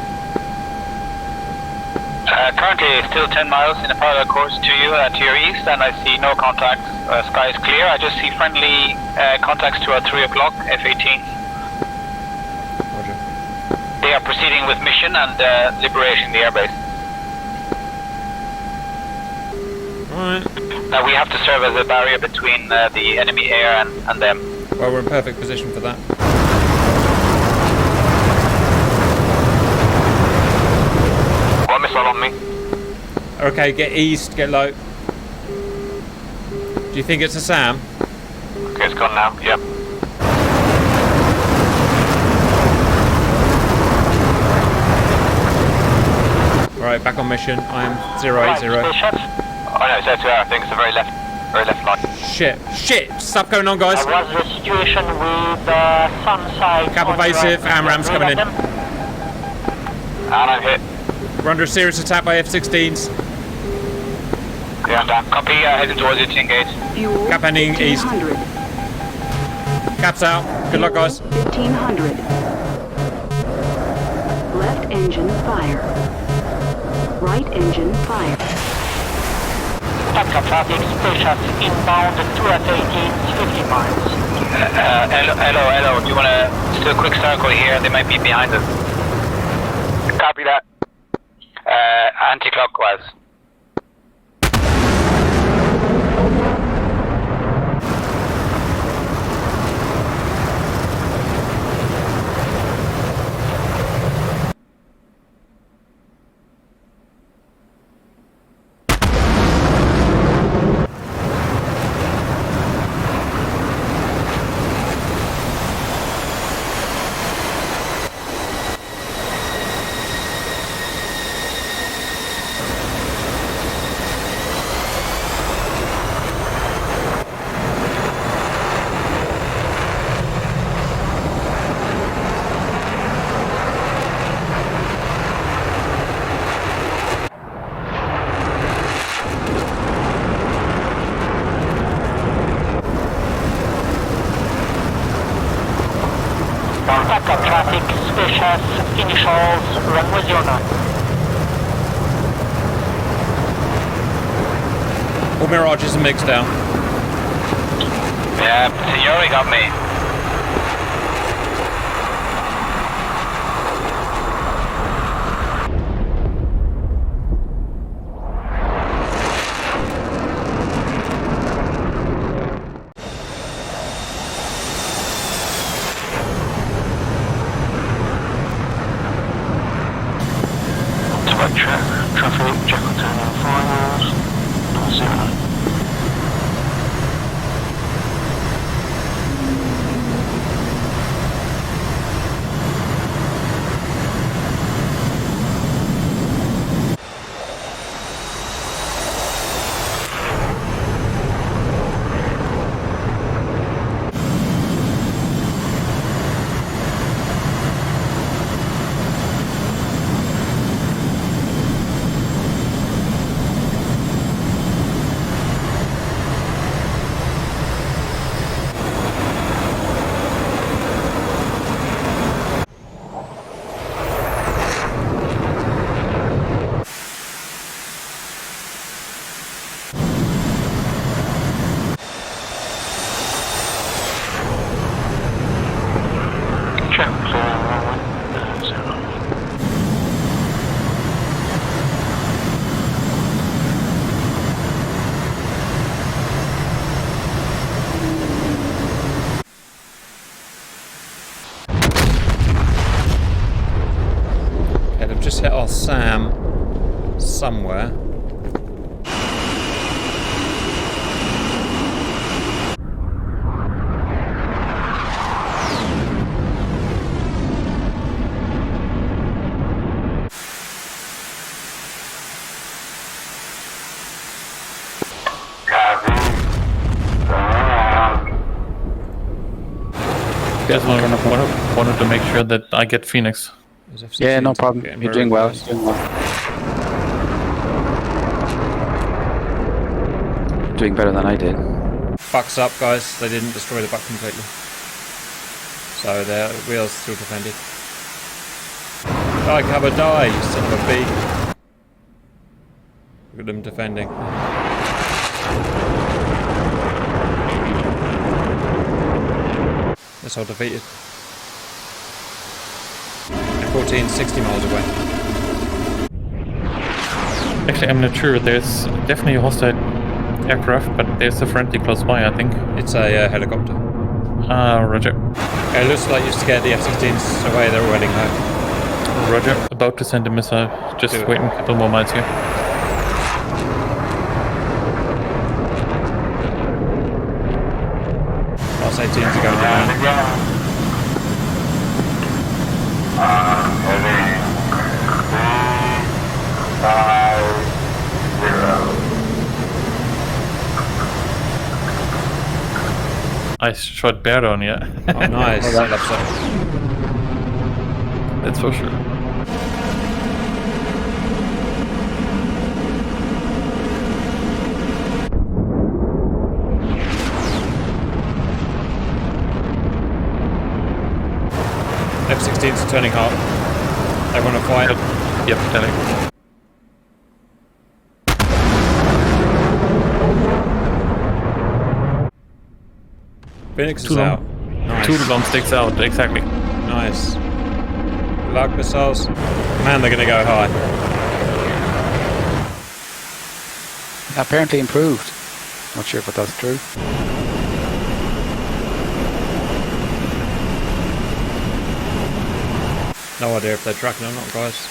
Currently still 10 miles in a parallel course to you, to your east, and I see no contacts. Sky is clear. I just see friendly contacts to our 3 o'clock, F-18s. Roger. They are proceeding with mission and liberating the airbase. Alright. Now we have to serve as a barrier between the enemy air and them. Well, we're in perfect position for that. One missile on me. Okay, get east, get low. Do you think it's a SAM? Okay, it's gone now. Yep. Alright, back on mission. I am 080. Oh no, it's there. I think it's the very left line. Shit. Stuff going on, guys. What's the situation with Sunside? Cap evasive, AMRAM's coming in. And I'm hit. We're under a serious attack by F-16s. Okay, I'm down. Copy, heading towards you to engage. Fuel Cap heading east. 1500. Cap's out. Good luck, guys. 1500. Left engine fire. Right engine fire. Tanker traffic, spacious, inbound, 2 F-18s, 50 miles. Hello. Do you want to do a quick circle here? They might be behind us. Copy that. Anti-clockwise. traffic, Spacechef, initials, runway 09. All Mirages and MiGs down. Yeah, Signori got me. Traffic, Jackal turning finals, 09. Just hit our SAM somewhere. Just wanted to make sure that I get Phoenix. Yeah, no problem. You're doing well. You're doing well. Doing better than I did. Buck's up, guys. They didn't destroy the buck completely. So their wheels still defended. Die, cover, die, you son of a bee. Look at them defending. That's all defeated. 14, 60 miles away. Actually, I'm not sure. There's definitely a hostile aircraft, but there's a friendly close by, I think. It's a helicopter. Roger. It looks like you scared the F-16s away. They're all heading home. Roger. About to send a missile. Just waiting a couple more miles here. Last 18s are going down. I shot bear on you. Oh, nice. I love that. That's for sure. F-16s are turning hot. They want to fight. Yep, telling. Phoenix is out. Nice. Two long sticks out, exactly. Nice. Good luck, missiles. Man, they're going to go high. Apparently improved. Not sure if that's true. No idea if they're tracking or not, guys.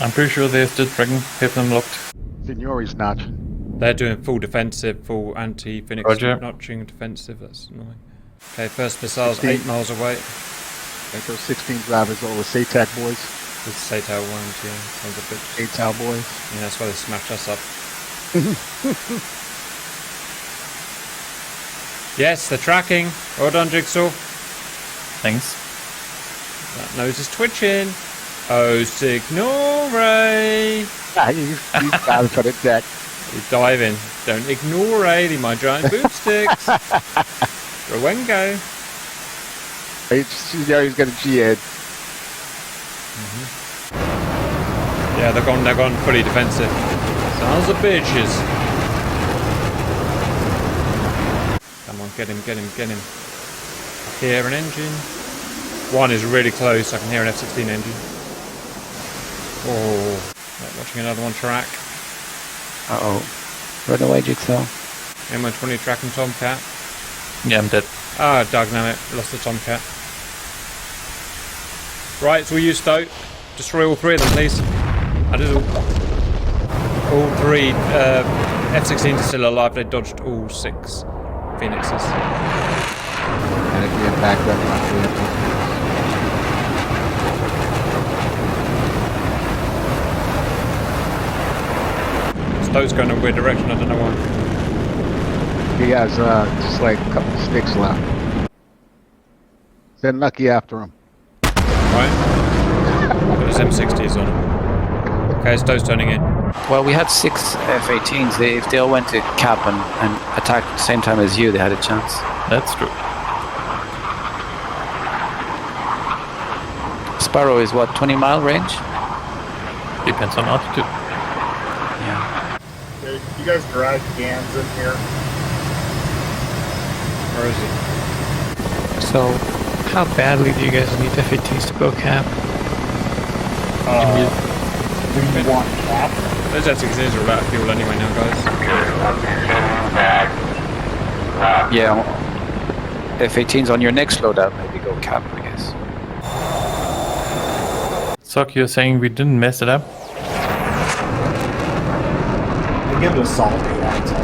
I'm pretty sure they're still tracking. Have them locked. Signori's not. They're doing full defensive, full anti-Phoenix notching defensive. That's annoying. Okay, first missiles 8 miles away. Echo 16 drivers over SATAC boys. With SATAL ones, yeah. Sounds a bit. SATAL boys. Yeah, that's why they smashed us up. Yes, they're tracking. Well done, Jigsaw. Thanks. That nose is twitching. Oh, Signore! You guys got it, Jack. He's diving. Don't ignore my giant boomsticks. Rowengo. He's got a G-head. Yeah, they're gone fully defensive. Sons of bitches. Come on, get him. I hear an engine. One is really close. I can hear an F-16 engine. Oh, watching another one track. Uh-oh. Run away, Jigsaw. M120 tracking Tomcat. Yeah, I'm dead. Ah, dognammit. Lost the Tomcat. Right, it's all you, Stoke. Destroy all three of them, please. I did all three. F-16s are still alive. They dodged all 6 Phoenixes. And if we get backed up, Stoke's going in a weird direction. I don't know why. he has just like a couple sticks left. Send Lucky after him. Right? Got his M60s on him. Okay, Stoke's turning in. Well, we had 6 F-18s. If they all went to cap and attacked at the same time as you, they had a chance. That's true. Sparrow is what, 20-mile range? Depends on altitude. Yeah. Okay, you guys drag Gans in here. Where is he? So, how badly do you guys need F-18s to go cap? We want cap. Those F-16s are about fuel anyway now, guys. Yeah. F-18s on your next loadout, maybe go cap, I guess. Sock, you're saying we didn't mess it up? We give it a solid 8 out of 10.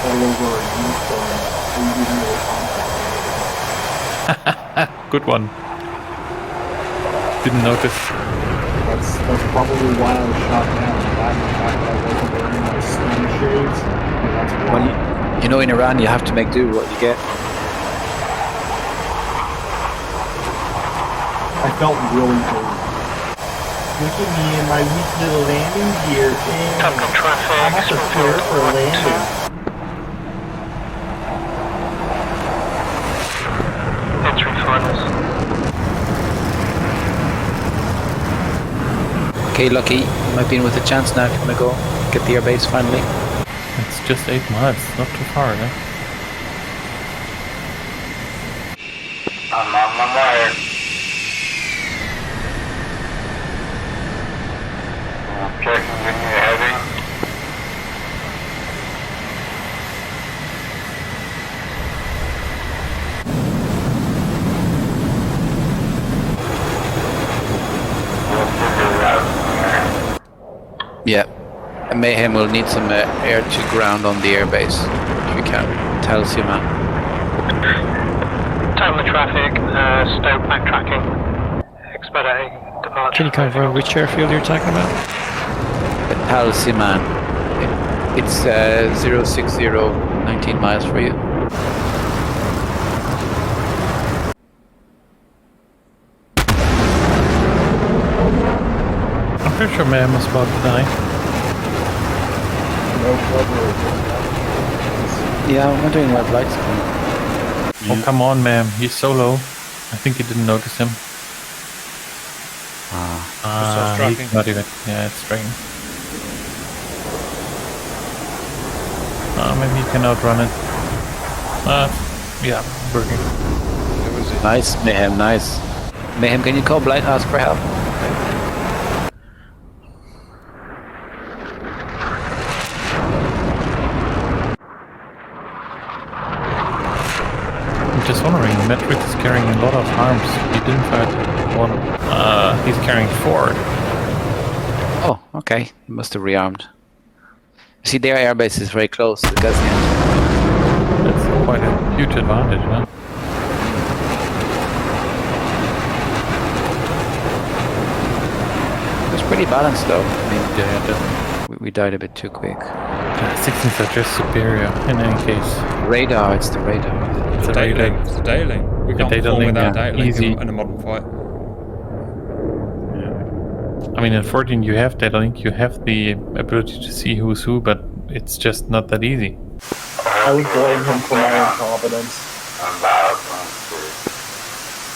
All over a uniform. We didn't really contact. Good one. Didn't notice. That's probably why I was shot down. The fact that I wasn't wearing my skin shades. That's why. Well, you know, in Iran, you have to make do what you get. I felt really good. Look at me in my weak little landing gear. Top traffic. I'm not prepared for a landing. Entry finals. Okay, Lucky, you might be in with a chance now if you want to go get the airbase finally. It's just 8 miles, not too far, eh? I'm on my wire. Checking when you're heading. Yeah. And Mayhem will need some air to ground on the airbase, if you can. Tells you, man. Time the traffic, Stoke backtracking. Expediting departure. Can you confirm which airfield you're talking about? Tells you, man. It's 060, 19 miles for you. I'm pretty sure Ma'am was about to die. No coverage. Yeah, I'm wondering where Blight's going. Oh, come on, Ma'am. He's so low. I think you didn't notice him. starts tracking. He's not even. Yeah, it's tracking. Maybe you can outrun it. Yeah, working. Nice, Mayhem, nice. Mayhem, can you call Blight and ask for help? I'm just wondering, Metric is carrying a lot of arms. He didn't fight one. He's carrying 4. Oh, okay. He must have rearmed. See, their airbase is very close to Gaziantep. That's quite a huge advantage, huh? It was pretty balanced, though. I mean, Yeah, definitely. we died a bit too quick. The 16s are just superior in any case. Radar, it's the radar. It's a data link. It's a data link. We can't data perform link, without yeah. data link Easy. in a modern fight. I mean, in 14 you have data link, you have the ability to see who's who, but it's just not that easy. I would blame him for my incompetence.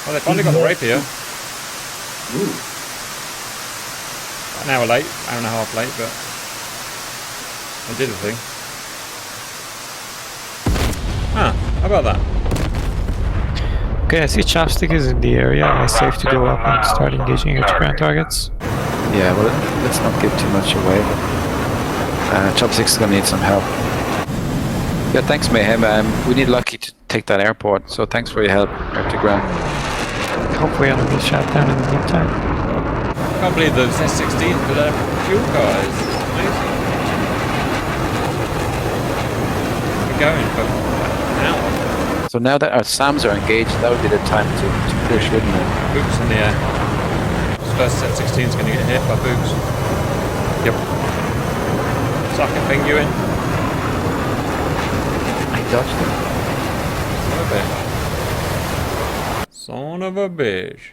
Well, they finally got the rapier. Ooh. An hour late, hour and a half late, but they did the thing. Ah, how about that? Okay, I see chopstick is in the area. Am I safe to go up and start engaging your ground targets? Yeah, well, let's not give too much away. Chopstick's gonna need some help. Yeah, thanks, Mayhem. We need Lucky to take that airport, so thanks for your help, air to ground. Hopefully I'll get shot down in the meantime. I can't believe those S-16s could have fuel guys. Amazing. We're going for an hour. So now that our SAMs are engaged, that would be the time to push, wouldn't it? Books in the air. This first S-16 is going to get hit by Books. Yep. Suck it, ping you in. I dodged it. Son of a bitch. Son of a bitch.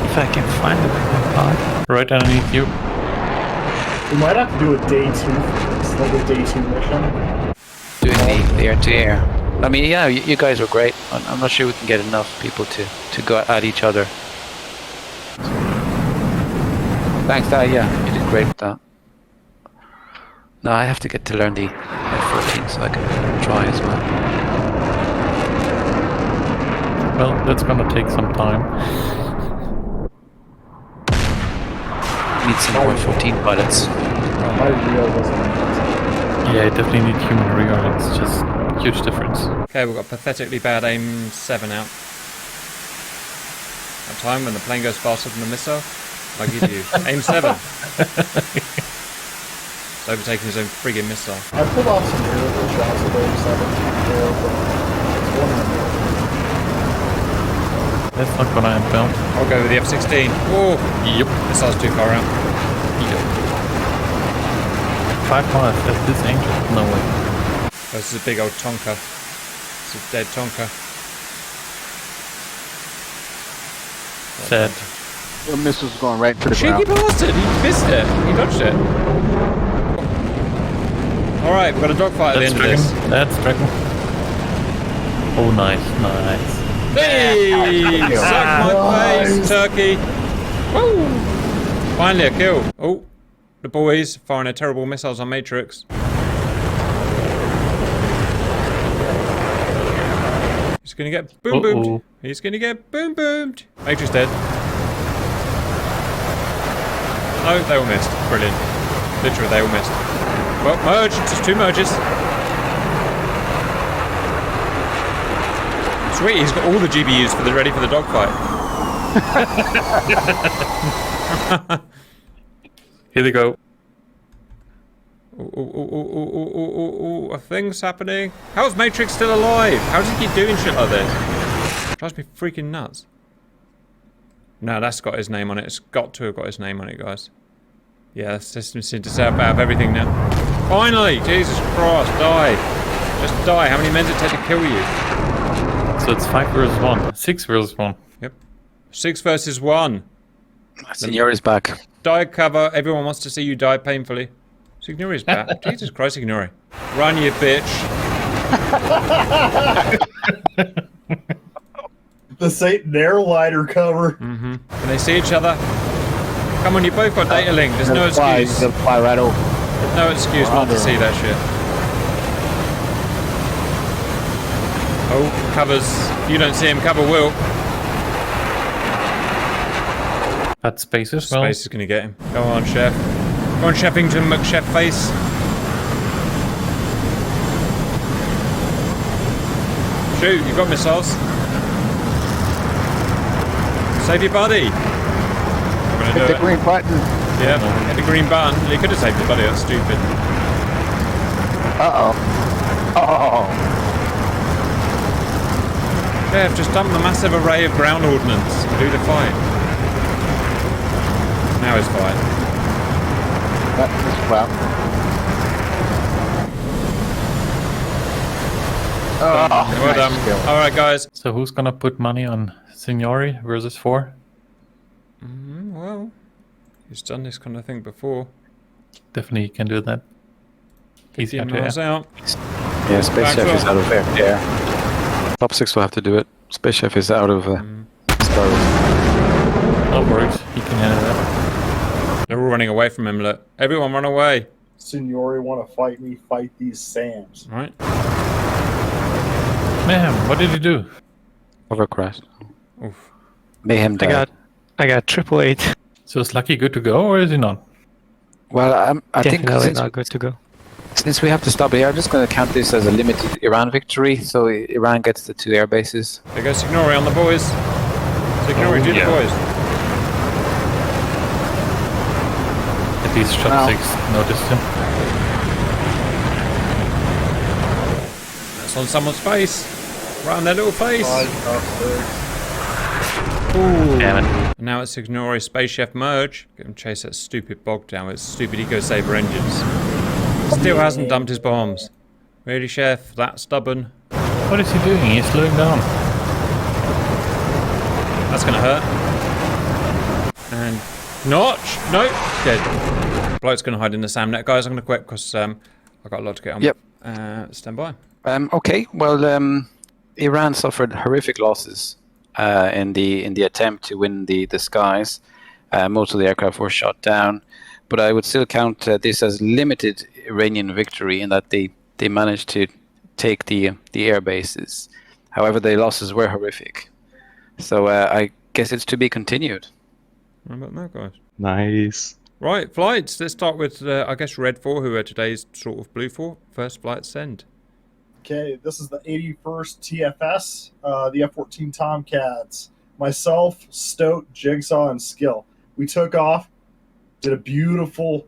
If I can find them in my pod. Right underneath you. We might have to do a day 2 for this, like a day 2 mission. Doing the air-to-air. I mean, yeah, you guys were great. I'm not sure we can get enough people to go at each other. Thanks, yeah, you did great with that. No, I have to get to learn the F-14 so I can try as well. Well, that's gonna take some time. Need some more F-14 pilots. My reel wasn't amazing. Yeah, I definitely need human regard. It's just huge difference. Okay, we've got pathetically bad aim 7 out. That time when the plane goes faster than the missile, I give you aim 7. He's overtaking his own friggin' missile. I pulled off some beautiful shots of those 7 before, but it's one in a million. That's not gonna end well. I'll go with the F-16. Oh, Yep. missile's too far out. Yep. 5 miles at this angel? No way. This is a big old Tonka. It's a dead Tonka. Sad. The missile's going right into the Cheeky ground. bastard! He missed it! He dodged it! Alright, we've got a dogfight at the end of this. That's Dragon. Oh, nice, nice. Hey! Suck my face, turkey! Woo! Finally a kill. Oh, the boys firing their terrible missiles on Matrix. He's gonna get boom boomed. He's gonna get boom boomed. Matrix dead. No, they all missed. Brilliant. Literally, they all missed. Well, merge. Just 2 merges. Sweet, he's got all the GBUs ready for the dogfight. Here they go. Ooh, a thing's happening. How is Matrix still alive? How does he keep doing shit like this? Drives me freaking nuts. No, that's got his name on it. It's got to have got his name on it, guys. Yeah, the system seems to say out of everything now. Finally! Jesus Christ, die! Just die. How many men does it take to kill you? So it's 5 versus 1. 6 versus 1. Yep. 6 versus 1. Signori's back. Die cover. Everyone wants to see you die painfully. Signori's back. Jesus Christ, Signori. Run, you bitch. The Satan airliner cover. Can they see each other? Come on, you both got data link. There's no excuse. They'll fly right over. There's no excuse not to see that shit. Oh, covers. If you don't see him, cover will. That space as well. Space is going to get him. Go on, Chef. Go on, Sheffington McChef face. Shoot, you've got missiles. Save your buddy. Hit the green button. Yeah, hit the green button. He could have saved your buddy, that's stupid. Uh-oh. Uh-oh. Chef, just dump the massive array of ground ordnance and do the fight. Now he's fine. Well. Oh, Well nice done. kill. Alright, guys. So who's gonna put money on Signori versus 4? Well, he's done this kind of thing before. Definitely can do that. Easy 15 to miles out. Yeah, Space Back Chef up. is out of air. Yeah. Top 6 will have to do it. Space Chef is out of Star Wars. No worries. He can handle that. They're all running away from him. Look, everyone run away. Signori want to fight me? Fight these Sams. Right. Man, what did he do? Overcrash. Oof. Mayhem died. I got 888. So is Lucky good to go, or is he not? Well, I think Definitely not good to go. since we have to stop here, I'm just going to count this as a limited Iran victory. So Iran gets the 2 air bases. There goes Signori on the boys. Signori, do the boys. At least chopsticks noticed him. That's on someone's face. Right on their little face. Damn it. And now it's Signori Space Chef merge. Get him chase that stupid bog down with stupid Eco Saber engines. Still hasn't dumped his bombs. Really, Chef? That stubborn? What is he doing? He's slowing down. That's gonna hurt. And Notch! No! Dead. Bloke's gonna hide in the SAMnet. Guys, I'm gonna quit because I've got a lot to get on. Yep. Stand by. Okay. Well, Iran suffered horrific losses in the attempt to win the skies. Most of the aircraft were shot down, but I would still count this as limited Iranian victory in that they managed to take the air bases. However, the losses were horrific. So I guess it's to be continued. How about that, guys? Nice. Right, flights. Let's start with, I guess, Redfor, who are today's sort of Blue 4. First flight send. Okay, this is the 81st TFS, the F-14 Tomcats. Myself, Stoat, Jigsaw, and Skill. We took off, did a beautiful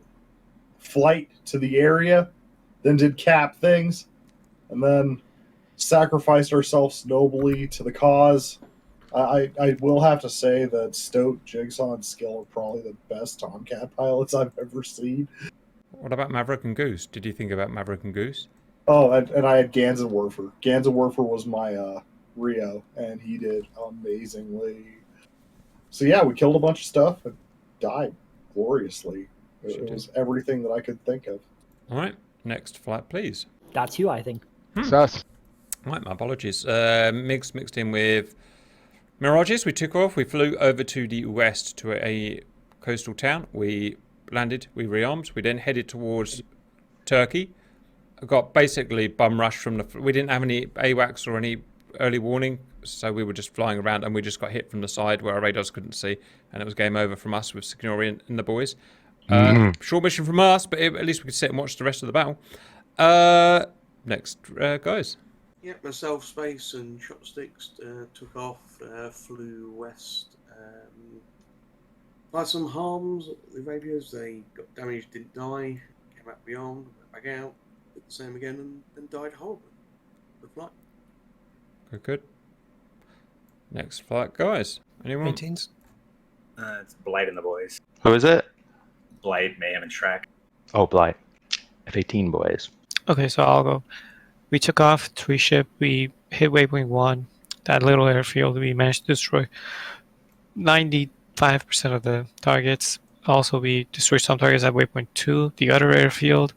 flight to the area, then did cap things, and then sacrificed ourselves nobly to the cause. I will have to say that Stoat, Jigsaw, and Skill are probably the best Tomcat pilots I've ever seen. What about Maverick and Goose? Did you think about Maverick and Goose? Oh, and I had Ganzenwerfer. Ganzenwerfer was my Rio, and he did amazingly. So yeah, we killed a bunch of stuff and died gloriously. It was everything that I could think of. All right, next flight, please. That's you, I think. Sus. Right, my apologies. Mixed in with Mirages. We took off. We flew over to the west to a coastal town. We landed. We rearmed. We then headed towards Turkey. Got basically bum rushed from the. We didn't have any AWACS or any early warning, so we were just flying around and we just got hit from the side where our radars couldn't see, and it was game over from us with Signori and the boys. Short mission from us, but at least we could sit and watch the rest of the battle. Next, guys. Yeah, myself, Space, and Chopsticks took off, flew west. By some harms, the radios, they got damaged, didn't die, came back beyond, went back out, did the same again, and then died horribly. Good flight. Good. Next flight, guys. Anyone? Maintains. It's Blight and the boys. Who is it? Blight, Mayhem, and Shrek. Oh, Blight. F-18 boys. Okay, so I'll go. We took off 3 ship. We hit waypoint 1. That little airfield, we managed to destroy 95% of the targets. Also, we destroyed some targets at waypoint 2, the other airfield.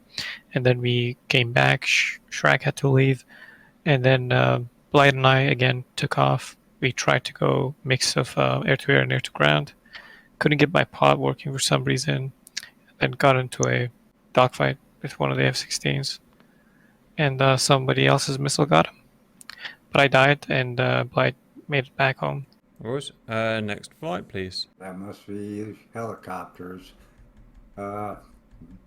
And then we came back. Shrek had to leave. And then Blight and I, again, took off. We tried to go mix of air-to-air and air-to-ground. Couldn't get my pod working for some reason. And got into a dogfight with one of the F-16s. And somebody else's missile got him. But I died, and Blight made it back home. Boys, next flight, please. That must be helicopters.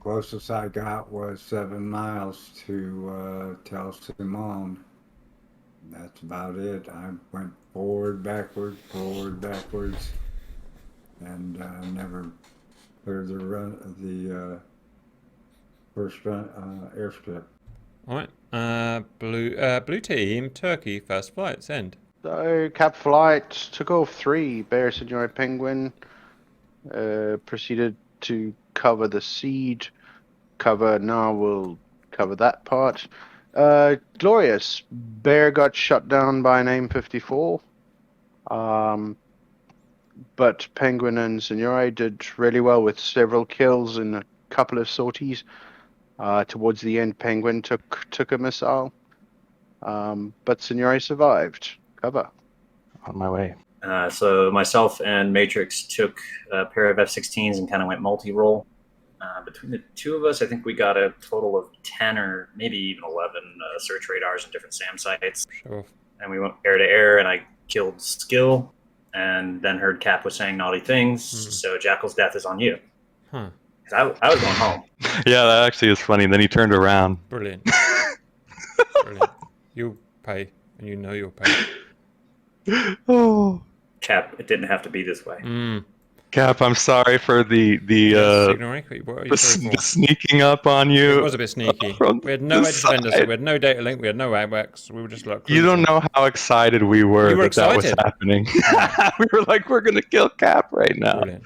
Closest I got was 7 miles to Tel Simon. That's about it. I went forward, backwards, and never cleared the first airstrip. All right. Blue team, Turkey, first flight, send. So, cap flight took off 3. Bear Signori Penguin proceeded to cover the seed cover. Now we'll cover that part. Glorious. Bear got shut down by an AIM-54. But Penguin and Signori did really well with several kills in a couple of sorties. Towards the end, Penguin took a missile, but Signore survived. Cover. On my way. So myself and Matrix took a pair of F-16s and kind of went multi-role. Between the two of us, I think we got a total of 10 or maybe even 11 search radars in different SAM sites. Sure. And we went air to air, and I killed Skill, and then heard Cap was saying naughty things. So Jackal's death is on you. Huh. 'Cause I was going home. Yeah, that actually is funny. Then he turned around. Brilliant. Brilliant. You'll pay, and you know you'll pay. Oh. Cap, it didn't have to be this way. Cap, I'm sorry for the sneaking up on you. It was a bit sneaky. We had no edge defenders, we had no data link, we had no AWACS. We were just like cruising. You don't know how excited we were, that was happening. We were like, we're going to kill Cap right now. Brilliant.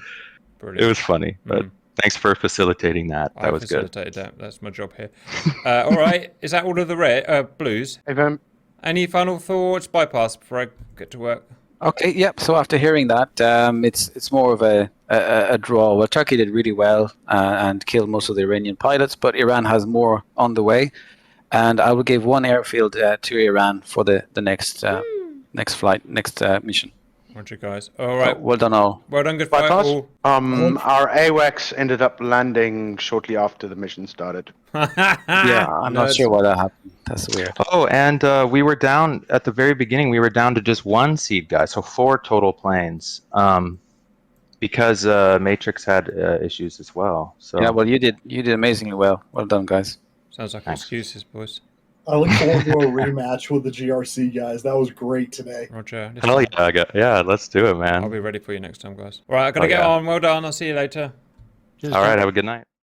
Brilliant. It was funny, but thanks for facilitating that. That was good. I facilitated that. That's my job here. All right. Is that all of the blues? Any final thoughts? Bypass before I get to work. Okay, yep. So after hearing that, it's more of a draw. Well, Turkey did really well and killed most of the Iranian pilots, but Iran has more on the way, and I will give one airfield to Iran for the next mission. Roger, guys. All right. So, well done, all. Well done, good fight. Our AWACS ended up landing shortly after the mission started. Yeah, I'm not sure why that happened. That's weird. Oh, and we were down at the very beginning. We were down to just one seed, guys. So 4 total planes, because Matrix had issues as well. So yeah, well, you did amazingly well. Well done, guys. Sounds like excuses, boys. I look forward to a rematch with the GRC guys. That was great today. Roger. Hell yeah, let's do it, man. I'll be ready for you next time, guys. All right, I gotta get on. Well done. I'll see you later. All right, have a good night.